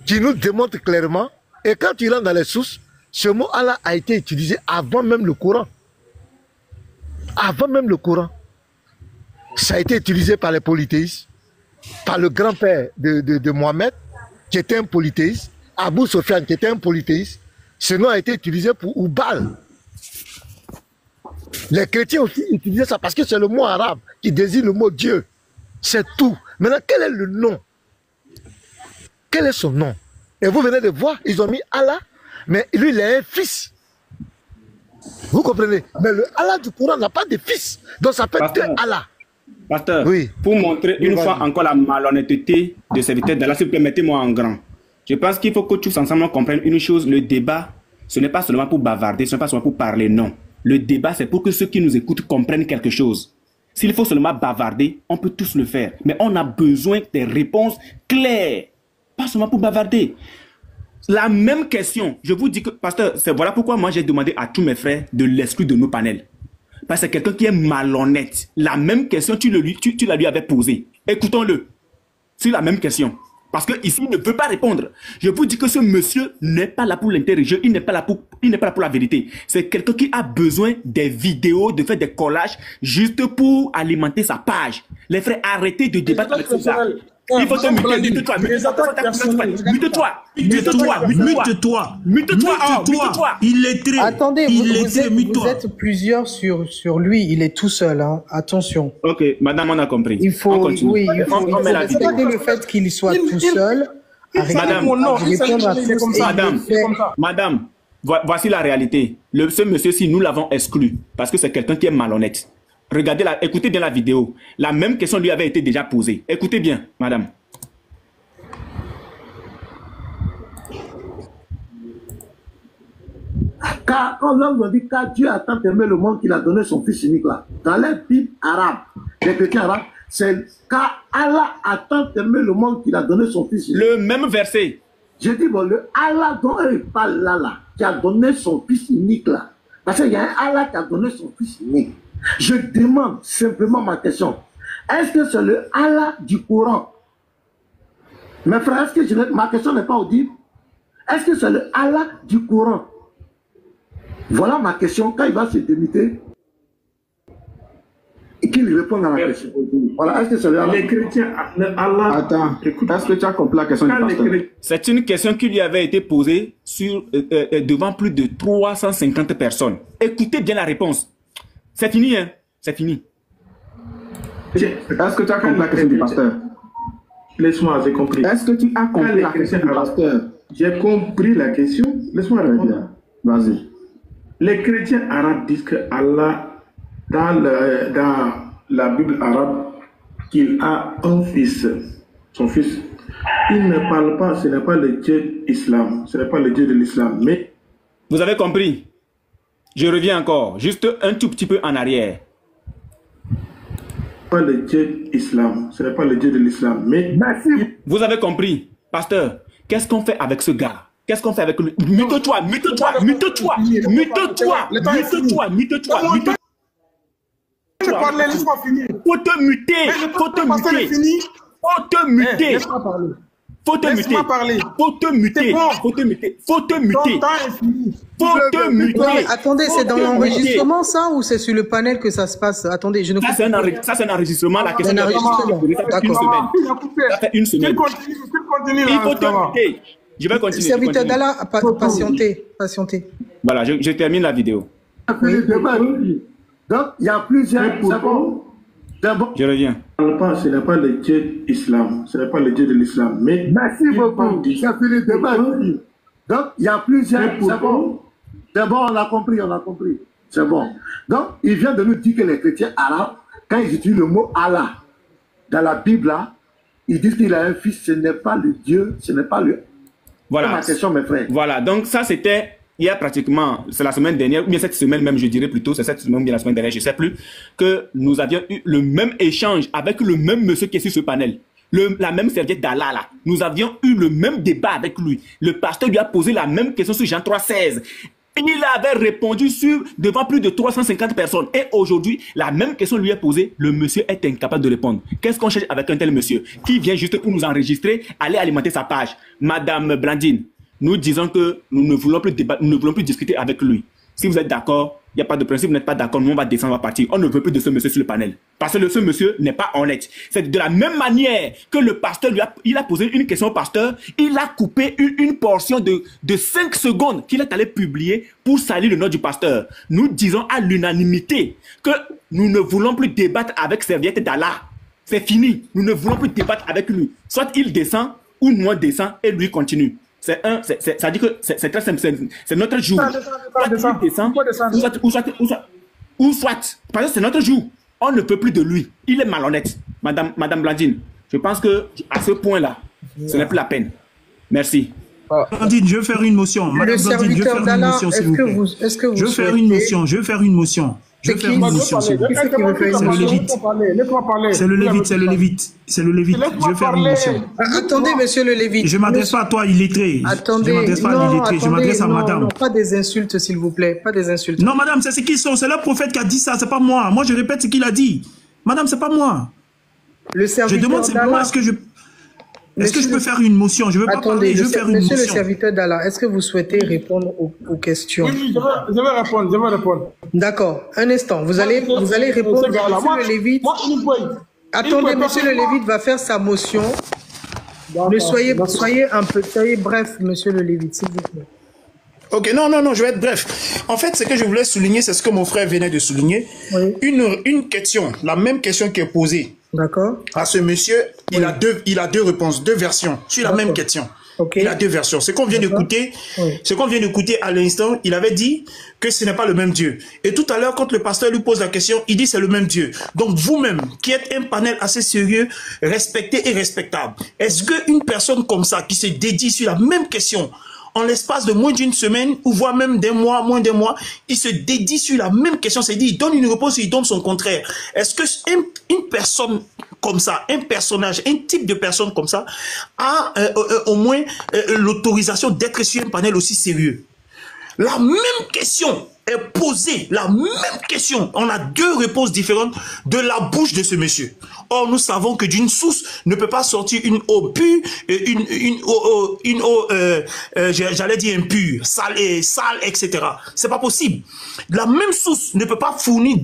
qui nous démontre clairement. Et quand tu rentres dans les sources, ce mot Allah a été utilisé avant même le Coran. Avant même le Coran. Ça a été utilisé par les polythéistes, par le grand-père de Mohamed, qui était un polythéiste, Abu Sofyan, qui était un polythéiste. Ce nom a été utilisé pour Oubal. Les chrétiens aussi utilisaient ça parce que c'est le mot arabe qui désigne le mot Dieu. C'est tout. Maintenant, quel est le nom? Quel est son nom? Et vous venez de voir, ils ont mis Allah, mais lui, il a un fils. Vous comprenez? Mais le Allah du Coran n'a pas de fils. Donc ça peut être que Allah. Pasteur, oui. Pour montrer une fois encore la malhonnêteté de serviteur d'Allah, s'il vous plaît, mettez-moi en grand. Je pense qu'il faut que tous ensemble comprennent une chose, le débat, ce n'est pas seulement pour bavarder, ce n'est pas seulement pour parler, non. Le débat, c'est pour que ceux qui nous écoutent comprennent quelque chose. S'il faut seulement bavarder, on peut tous le faire. Mais on a besoin des réponses claires. Pas seulement pour bavarder. La même question, je vous dis que, pasteur, voilà pourquoi moi j'ai demandé à tous mes frères de l'exclure de nos panels. Parce que c'est quelqu'un qui est malhonnête. La même question, tu la lui avais posée. Écoutons-le. C'est la même question. Parce qu'ici, il ne veut pas répondre. Je vous dis que ce monsieur n'est pas là pour l'intérêt. Il n'est pas là pour la vérité. C'est quelqu'un qui a besoin des vidéos, de faire des collages, juste pour alimenter sa page. Les frères, arrêtez de débattre avec ça. Il faut te muter, mute-toi. Il est très. Attendez, vous êtes plusieurs sur lui. Il est tout seul. Hein. Attention. Ok, madame, on a compris. Il faut respecter le fait qu'il soit tout seul. Madame, voici la réalité. Ce monsieur-ci, nous l'avons exclu parce que c'est quelqu'un qui est malhonnête. Regardez, écoutez bien la vidéo. La même question lui avait été déjà posée. Écoutez bien, madame. Car quand l'homme dit car Dieu a tant aimé le monde qu'il a donné son fils unique là. Dans les Bibles arabes, les chrétiens arabes, c'est car Allah a tant aimé le monde qu'il a donné son fils unique. Le même verset. Je dis bon, le Allah dont il parle là, qui a donné son fils unique là. Parce qu'il y a un Allah qui a donné son fils unique. Je demande simplement ma question. Est-ce que c'est le Allah du Coran? Mes frères, est-ce que ma question n'est pas audible? Est-ce que c'est le Allah du Coran? Voilà ma question. Quand il va se démiter, et qu'il réponde à la question. Voilà, est-ce que c'est le Allah? Les chrétiens, Allah... Attends, est-ce que tu as compris la question du pasteur? C'est une question qui lui avait été posée devant plus de 350 personnes. Écoutez bien la réponse. C'est fini, hein? C'est fini. Est-ce que tu as compris la question du pasteur? Laisse-moi, j'ai compris. Est-ce que tu as compris la question du pasteur? J'ai compris la question. Laisse-moi répondre. Vas-y. Les chrétiens arabes disent que Allah, dans la Bible arabe, qu'il a un fils, son fils. Il ne parle pas, ce n'est pas le Dieu d'Islam, ce n'est pas le Dieu de l'Islam, mais... Vous avez compris? Je reviens encore, juste un tout petit peu en arrière. Pas le Dieu d'Islam, ce n'est pas le Dieu de l'Islam, mais... Merci. Vous avez compris? Pasteur, qu'est-ce qu'on fait avec ce gars? Qu'est-ce qu'on fait avec lui? Mute-toi. parler, laisse-moi finir. Faut te muter. Faut te muter. Faut te muter. Laisse-moi parler. Faut te muter. Faut te muter. Faut te muter. Faut te muter. Faut te muter. Attendez, c'est dans l'enregistrement ça ou c'est sur le panel que ça se passe? Attendez, je ne comprends pas. Ça, c'est un enregistrement. La question D'accord. Ça fait une semaine. Il faut te muter. Je vais continuer. Serviteur d'Allah, patientez. Voilà, je termine la vidéo. Donc, il y a plusieurs. Je reviens. Ce n'est pas le Dieu de l'islam. Ce n'est pas le Dieu de l'islam. Mais merci beaucoup. C'est fini de même. Donc, il y a plusieurs. C'est bon, on a compris. C'est bon. Donc, il vient de nous dire que les chrétiens arabes, quand ils utilisent le mot Allah dans la Bible, là, ils disent qu'il a un fils. Ce n'est pas le Dieu, ce n'est pas le. Voilà. C'est ma question, mes frères. Voilà. Donc, ça, c'était. Il y a pratiquement, c'est la semaine dernière, ou bien cette semaine même, je dirais plutôt, c'est cette semaine ou bien la semaine dernière, je ne sais plus, que nous avions eu le même échange avec le même monsieur qui est sur ce panel. La même serviette d'Allah, là. Nous avions eu le même débat avec lui. Le pasteur lui a posé la même question sur Jean 3,16. Il avait répondu devant plus de 350 personnes. Et aujourd'hui, la même question lui est posée. Le monsieur est incapable de répondre. Qu'est-ce qu'on cherche avec un tel monsieur qui vient juste pour nous enregistrer, aller alimenter sa page? Madame Blandine, nous disons que nous ne voulons plus débattre, nous ne voulons plus discuter avec lui. Si vous êtes d'accord, il n'y a pas de principe, vous n'êtes pas d'accord, nous on va descendre, on va partir. On ne veut plus de ce monsieur sur le panel. Parce que ce monsieur n'est pas honnête. C'est de la même manière que le pasteur il a posé une question au pasteur, il a coupé une portion de 5 secondes qu'il est allé publier pour salir le nom du pasteur. Nous disons à l'unanimité que nous ne voulons plus débattre avec serviette d'Allah. C'est fini. Nous ne voulons plus débattre avec lui. Soit il descend, ou nous on descend et lui continue. Ça dit que c'est très simple, c'est notre jour. Ou soit, parce que c'est notre jour. On ne peut plus de lui. Il est malhonnête. Madame Blandine, je pense que à ce point-là, ce n'est plus la peine. Merci. Blandine, je veux faire une motion. Madame Blandine, je veux faire une motion, s'il vous plaît. Je veux faire une motion. Je veux faire une motion. Je vais faire une motion, s'il vous plaît. C'est le Lévite. C'est le Lévite. C'est le Lévite. Je vais faire une motion. Attendez, monsieur le Lévite. Je ne m'adresse pas à toi, illettré. Attendez. Je ne m'adresse pas à l'illettré. Je m'adresse à madame. Non, pas des insultes, s'il vous plaît. Pas des insultes. Non, madame, c'est ce qu'ils sont. C'est le prophète qui a dit ça. C'est pas moi. Moi, je répète ce qu'il a dit. Madame, c'est pas moi. Le serviteur je demande simplement est-ce que je peux faire une motion? Je veux pas parler, je veux faire une motion. Monsieur le serviteur d'Allah, est-ce que vous souhaitez répondre aux questions? Oui, je vais répondre. D'accord. Un instant. Vous allez répondre. Monsieur le Lévite. Attendez, monsieur le Lévite va faire sa motion. Soyez bref, monsieur le Lévite, s'il vous plaît. Ok, non, je vais être bref. En fait, ce que je voulais souligner, c'est ce que mon frère venait de souligner. Oui. Une question, la même question qui est posée. D'accord. À ce monsieur, il a deux réponses, deux versions sur la même question. Okay. Il a deux versions. Ce qu'on vient d'écouter, à l'instant, il avait dit que ce n'est pas le même Dieu. Et tout à l'heure, quand le pasteur lui pose la question, il dit c'est le même Dieu. Donc vous-même, qui êtes un panel assez sérieux, respecté et respectable, est-ce qu'une personne comme ça, qui se dédie sur la même question, en l'espace de moins d'une semaine, ou voire même d'un mois, moins d'un mois, il se dédie sur la même question, c'est-à-dire il donne une réponse, il donne son contraire. Est-ce que une personne comme ça, un personnage, un type de personne comme ça, a au moins l'autorisation d'être sur un panel aussi sérieux? La même question est posée, la même question. On a deux réponses différentes de la bouche de ce monsieur. Or, nous savons que d'une source ne peut pas sortir une eau pure, une eau, j'allais dire impure, sale, etc. C'est pas possible. La même source ne peut pas fournir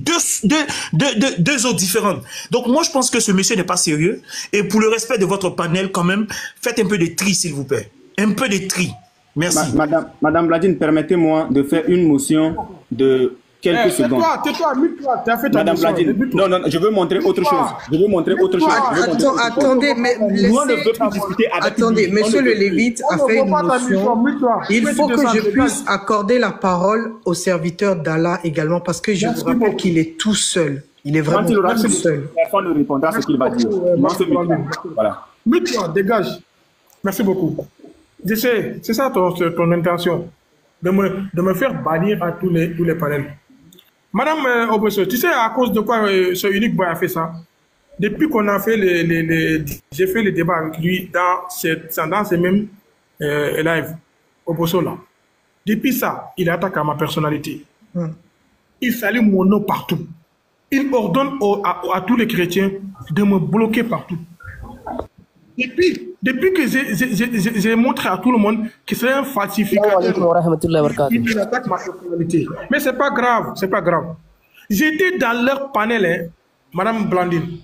deux eaux différentes. Donc, moi, je pense que ce monsieur n'est pas sérieux. Et pour le respect de votre panel, quand même, faites un peu de tri, s'il vous plaît. Un peu de tri. Merci. Madame Blandine, permettez-moi de faire une motion de quelques secondes. Tais-toi, mute-toi, tu as fait ta Madame motion. Blandine, non, je veux montrer autre chose. Attendez, mais attendez, monsieur le Lévite a fait une motion. Il faut que je puisse accorder la parole au serviteur d'Allah également, parce que je vous rappelle qu'il est tout seul. Il est vraiment tout seul. Personne ne répondra à ce qu'il va dire. Voilà. Mute-toi, dégage. Merci beaucoup. Je sais, c'est ça ton intention, de me faire bannir à tous les panels. Madame Obosso, tu sais à cause de quoi ce unique boy a fait ça? Depuis qu'on a fait j'ai fait le débat avec lui dans ces mêmes lives, Obosso là. Depuis ça, il attaque à ma personnalité. Il salue mon nom partout. il ordonne à tous les chrétiens de me bloquer partout. Depuis que j'ai montré à tout le monde que c'est un falsificateur, il attaque ma personnalité. Mais c'est pas grave, c'est pas grave. J'étais dans leur panel, hein, Madame Blandine.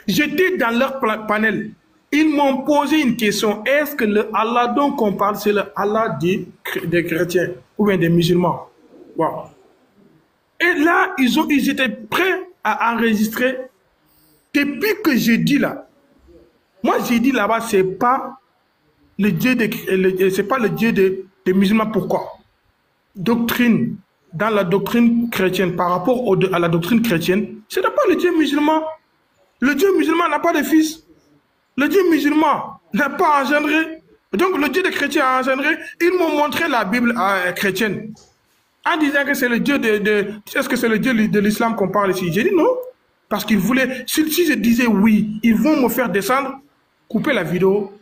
J'étais dans leur panel. Ils m'ont posé une question. Est-ce que le Allah dont on parle, c'est le Allah des chrétiens ou bien des musulmans? Wow. Et là, ils étaient prêts à enregistrer. Depuis que j'ai dit là, moi j'ai dit là-bas, c'est pas le Dieu c'est pas le Dieu des musulmans. Pourquoi? Doctrine, dans la doctrine chrétienne, par rapport à la doctrine chrétienne, ce n'est pas le Dieu musulman. Le Dieu musulman n'a pas de fils. Le Dieu musulman n'a pas engendré. Donc le Dieu des chrétiens a engendré. Ils m'ont montré la Bible chrétienne. En disant que c'est le Dieu est-ce que c'est le Dieu de l'islam qu'on parle ici? J'ai dit non. Parce qu'ils voulaient, si je disais oui, ils vont me faire descendre, couper la vidéo,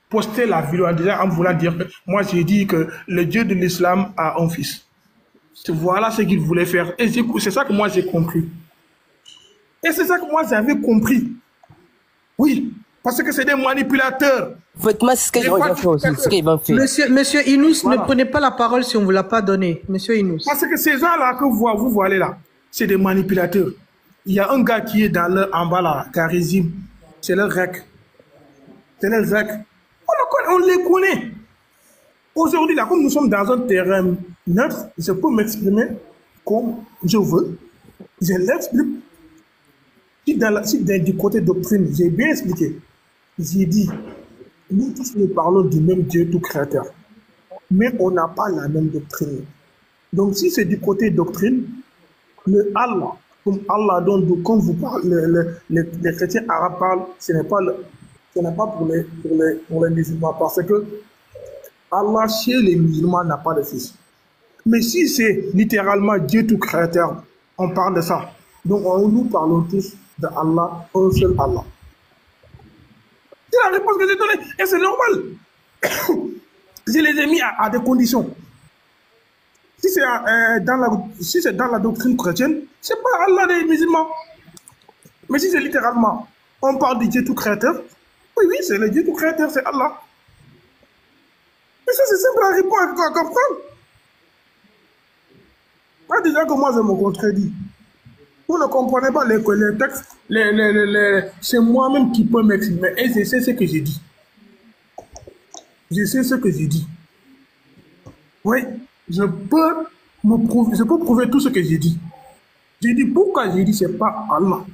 poster la vidéo en voulant dire que moi j'ai dit que le Dieu de l'islam a un fils. Voilà ce qu'ils voulaient faire. Et c'est ça que moi j'ai compris. Et c'est ça que moi j'avais compris. Oui, parce que c'est des manipulateurs. Faites-moi ce qu'ils vont faire. Monsieur Inous, voilà. Ne prenez pas la parole si on ne vous l'a pas donné. Monsieur Inous. Parce que ces gens-là que vous voyez là, c'est des manipulateurs. Il y a un gars qui est en bas là, Charisme. C'est le REC. C'est le REC. On les connaît. Aujourd'hui, là, comme nous sommes dans un terrain neutre, je peux m'exprimer comme je veux. Je l'explique. Si du côté doctrine, j'ai bien expliqué. J'ai dit, nous tous nous parlons du même Dieu tout créateur. Mais on n'a pas la même doctrine. Donc si c'est du côté doctrine, le Allah, comme Allah dont vous parlez, les chrétiens arabes parlent, ce n'est pas pour les musulmans. Parce que Allah chez les musulmans n'a pas de fils. Mais si c'est littéralement Dieu tout créateur, on parle de ça. Donc nous parlons tous de Allah, un seul Allah. C'est la réponse que j'ai donnée. Et c'est normal. Je les ai mis à des conditions. Si c'est dans la doctrine chrétienne, c'est pas Allah des musulmans. Mais si c'est littéralement, on parle du Dieu tout créateur, oui, c'est le Dieu tout créateur, c'est Allah. Mais ça, c'est simple à répondre, à comprendre. Pas déjà que moi, je me contredis. Vous ne comprenez pas les textes, c'est moi-même qui peux m'exprimer. Et je sais ce que j'ai dit. Je sais ce que j'ai dit. Oui, je peux prouver tout ce que j'ai dit. J'ai dit pourquoi j'ai dit c'est pas Allah.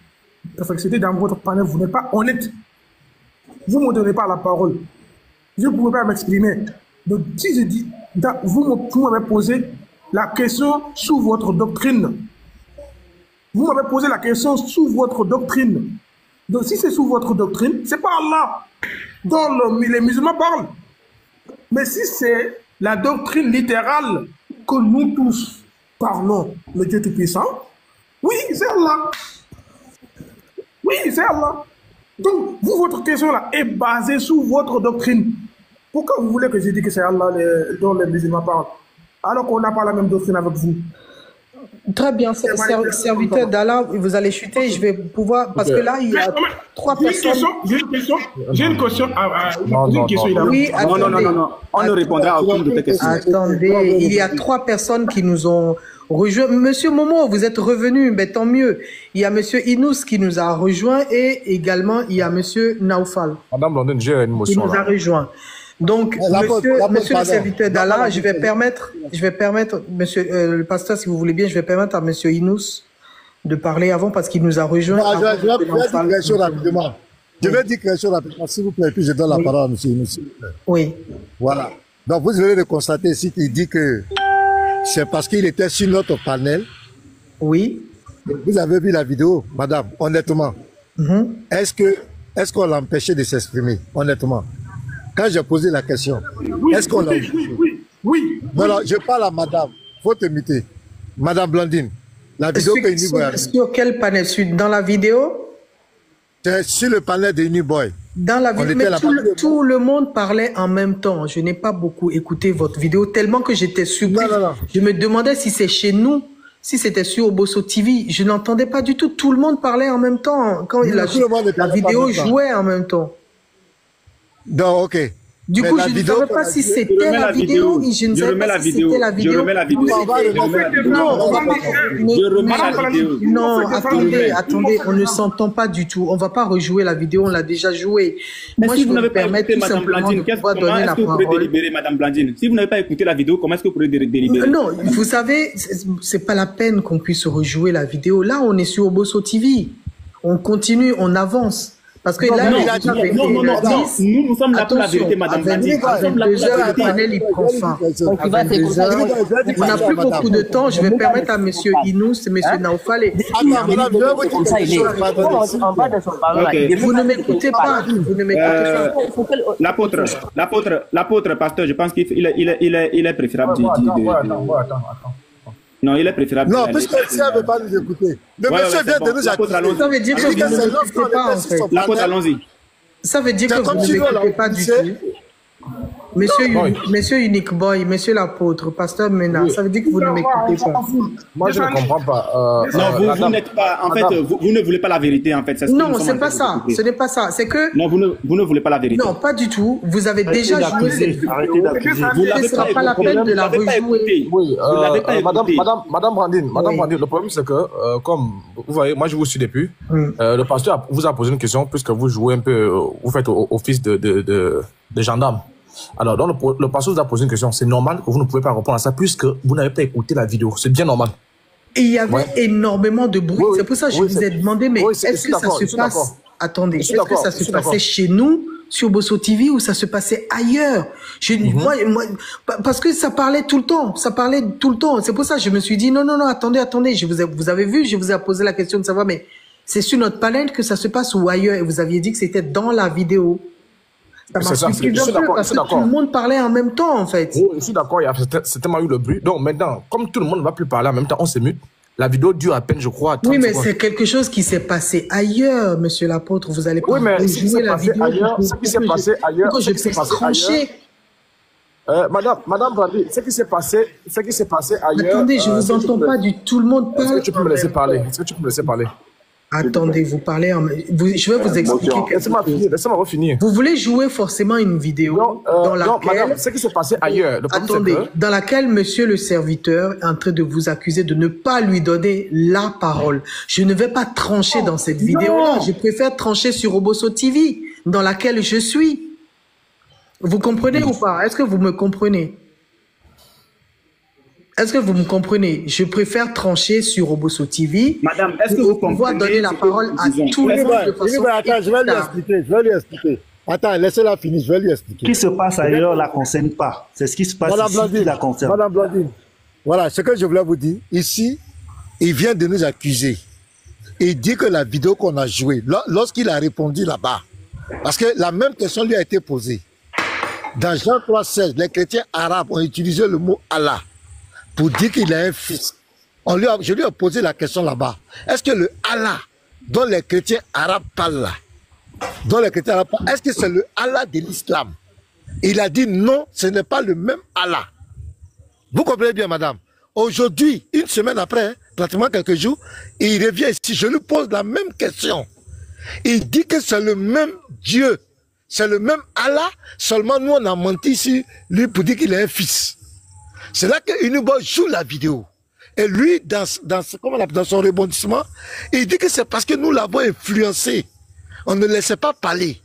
Parce que c'était dans votre panel, vous n'êtes pas honnête. Vous ne me donnez pas la parole. Je ne pouvais pas m'exprimer. Donc si je dis, vous m'avez posé la question sous votre doctrine. Vous m'avez posé la question sous votre doctrine. Donc si c'est sous votre doctrine, c'est pas Allah dont les musulmans parlent. Mais si c'est la doctrine littérale que nous tous parlons, le Dieu Tout-Puissant, oui, c'est Allah. Oui, c'est Allah. Donc, vous, votre question là est basée sous votre doctrine. Pourquoi vous voulez que je dise que c'est Allah dont les musulmans parlent, alors qu'on n'a pas la même doctrine avec vous? Très bien, serviteur d'Allah, vous allez chuter, je vais pouvoir, parce que là, il y a trois personnes. J'ai une question. Oui, non, on ne répondra à aucune de tes questions. Attendez, il y a trois personnes qui nous ont rejoint. Monsieur Momo, vous êtes revenu, mais tant mieux. Il y a Monsieur Inous qui nous a rejoint et également il y a Monsieur Naoufal. Madame Blondine, j'ai une motion. Qui nous a rejoint. Donc, monsieur le serviteur d'Allah, je vais permettre, monsieur le pasteur, si vous voulez bien, je vais permettre à monsieur Inous de parler avant parce qu'il nous a rejoint. Je vais dire quelque chose rapidement. Je vais dire quelque chose rapidement, s'il vous plaît, puis je donne la parole à monsieur Inous. Oui. Voilà. Donc, vous venez de constater ici qu'il dit que c'est parce qu'il était sur notre panel. Oui. Vous avez vu la vidéo, madame, honnêtement. Est-ce qu'on l'a empêché de s'exprimer, honnêtement? Quand j'ai posé la question, est-ce qu'on l'a empêché? Oui. Non, je parle à madame. Faut te muter. Madame Blandine, la vidéo que Uniboy a mis. Sur quel panel? Dans la vidéo? C'est sur le panel de Uniboy. Dans la vidéo, mais tout le monde parlait en même temps. Je n'ai pas beaucoup écouté votre vidéo, tellement que j'étais surpris. Non. Je me demandais si c'est chez nous Si c'était sur Obosso TV, je n'entendais pas du tout. Tout le monde parlait en même temps quand la vidéo jouait en même temps. Donc, ok. Du coup, je ne savais pas si c'était la vidéo. Je ne savais pas si c'était la vidéo. Je remets la vidéo. Non, attendez, on ne s'entend pas du tout. On ne va pas rejouer la vidéo, on l'a déjà jouée. Moi, je vais me permettre tout simplement de pouvoir donner la parole. Madame Blandine, si vous n'avez pas écouté la vidéo, comment est-ce que vous pouvez délibérer? Non, vous savez, c'est pas la peine qu'on puisse rejouer la vidéo. Là, on est sur Obosso TV. On continue, on avance. Parce que là, nous sommes là pour la vérité, Madame Blandine. Le panel, il prend fin. On n'a plus beaucoup de temps. Je vais permettre à Monsieur Inous et Monsieur Naoufale. Vous ne m'écoutez pas. Vous ne m'écoutez pas. L'apôtre, pasteur, je pense qu'il est préférable Non, il est préférable. Non, puisque le ne veut pas nous écouter. Le monsieur vient de nous accuser. Ça veut dire que vous ne m'écoutez pas, en fait. L'apôtre, allons-y. Ça veut dire que vous ne m'écoutez pas du tout. Monsieur Unique Boy, monsieur l'apôtre, pasteur Mena, ça veut dire que vous ne m'écoutez pas. Moi, je ne comprends pas. Non, vous n'êtes pas. En fait, vous ne voulez pas la vérité, en fait. Non, c'est pas ça. Ce n'est pas ça. C'est que. Non, vous ne voulez pas la vérité. Non, pas du tout. Vous avez déjà joué cette vidéo. Ce ne sera pas la peine de la rejouer. Oui, Madame Brandine, le problème, c'est que, comme vous voyez, moi, je vous suis depuis. Le pasteur vous a posé une question, puisque vous jouez un peu, vous faites office de gendarme. Alors, le pasteur vous a posé une question. C'est normal que vous ne pouvez pas répondre à ça puisque vous n'avez pas écouté la vidéo. C'est bien normal. Et il y avait énormément de bruit. C'est pour ça que je vous ai demandé, mais est-ce que ça se passe... Attendez, est-ce que ça se passait chez nous, sur Obosso TV, ou ça se passait ailleurs? Moi, parce que ça parlait tout le temps. Ça parlait tout le temps. C'est pour ça que je me suis dit, non, attendez. Vous avez vu, je vous ai posé la question de savoir, mais c'est sur notre panel que ça se passe ou ailleurs? Et vous aviez dit que c'était dans la vidéo. Ça m'a surpris un peu parce que tout le monde parlait en même temps, en fait. Oui, je suis d'accord, il y a certainement eu le bruit. Donc maintenant, comme tout le monde ne va plus parler en même temps, on se mute. La vidéo dure à peine, je crois, 30 Oui, mais secondes. c'est quelque chose qui s'est passé ailleurs, monsieur l'apôtre. Vous allez pas jouer la vidéo. Ce qui s'est passé ailleurs, je peux trancher. Madame Brandi, ce qui s'est passé ailleurs... Attendez, je vous entends pas du tout. Le monde parle. Est-ce que tu peux me laisser parler? Attendez, vous parlez je vais vous expliquer quelque chose. Laissez-moi refinir. Vous voulez jouer forcément une vidéo dans laquelle... Non, madame, ce qui s'est passé ailleurs... Attendez, dans laquelle monsieur le serviteur est en train de vous accuser de ne pas lui donner la parole. Je ne vais pas trancher dans cette vidéo-là. Je préfère trancher sur Obosso TV, dans laquelle je suis. Vous comprenez ou pas? Est-ce que vous me comprenez? Est-ce que vous me comprenez? Je préfère trancher sur Obosso TV. Madame, est-ce que vous comprenez? Donner la parole à tous les monde de façon... Attends, je vais lui expliquer. Attends, laissez-la finir, je vais lui expliquer. Ce qui se passe ailleurs ne la concerne pas. C'est ce qui se passe ici qui la concerne. Madame Blandine, voilà ce que je voulais vous dire. Ici, il vient de nous accuser. Il dit que la vidéo qu'on a jouée, lorsqu'il a répondu là-bas, parce que la même question lui a été posée. Dans Jean 3,16, les chrétiens arabes ont utilisé le mot Allah pour dire qu'il a un fils. Je lui ai posé la question là-bas. Est-ce que le Allah dont les chrétiens arabes parlent là, est-ce que c'est le Allah de l'islam? Il a dit non, ce n'est pas le même Allah. Vous comprenez bien, madame? Aujourd'hui, une semaine après, pratiquement quelques jours, il revient ici. Je lui pose la même question. Il dit que c'est le même Dieu. C'est le même Allah. Seulement, nous, on a menti ici, lui, pour dire qu'il a un fils. C'est là que Unibo joue la vidéo. Et lui, dans son rebondissement, il dit que c'est parce que nous l'avons influencé. On ne le laissait pas parler.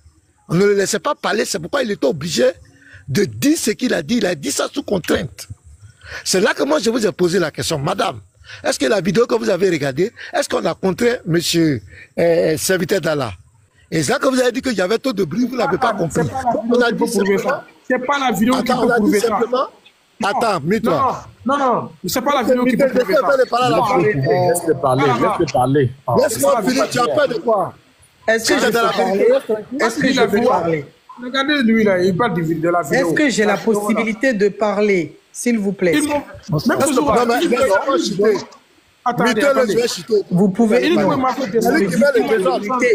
C'est pourquoi il était obligé de dire ce qu'il a dit. Il a dit ça sous contrainte. C'est là que moi, je vous ai posé la question. Madame, est-ce que la vidéo que vous avez regardée, est-ce qu'on a contraint monsieur serviteur d'Allah? Et c'est là que vous avez dit qu'il y avait trop de bruit, vous n'avez pas compris. On a dit simplement... C'est pas la vidéo qui peut prouver ça. Attends, mets-toi. Non, c'est pas la vidéo qui peut prouver ça. Laisse-le parler. Laisse-moi finir, tu as peur de quoi? Est-ce que je peux parler? Regardez lui là, il parle de la vidéo. Est-ce que j'ai la possibilité de parler, s'il vous plaît? Vous pouvez...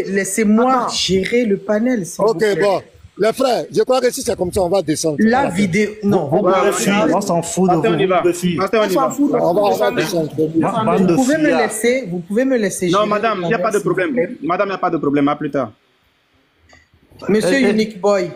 Laissez-moi gérer le panel. Ok, bon. Les frères, je crois que si c'est comme ça, on va descendre. La vidéo, non. On s'en fout de vous. On y va. On va descendre. Vous pouvez me laisser. Non, madame, il n'y a pas de problème. Madame, il n'y a pas de problème. À plus tard. Monsieur Unique Boy.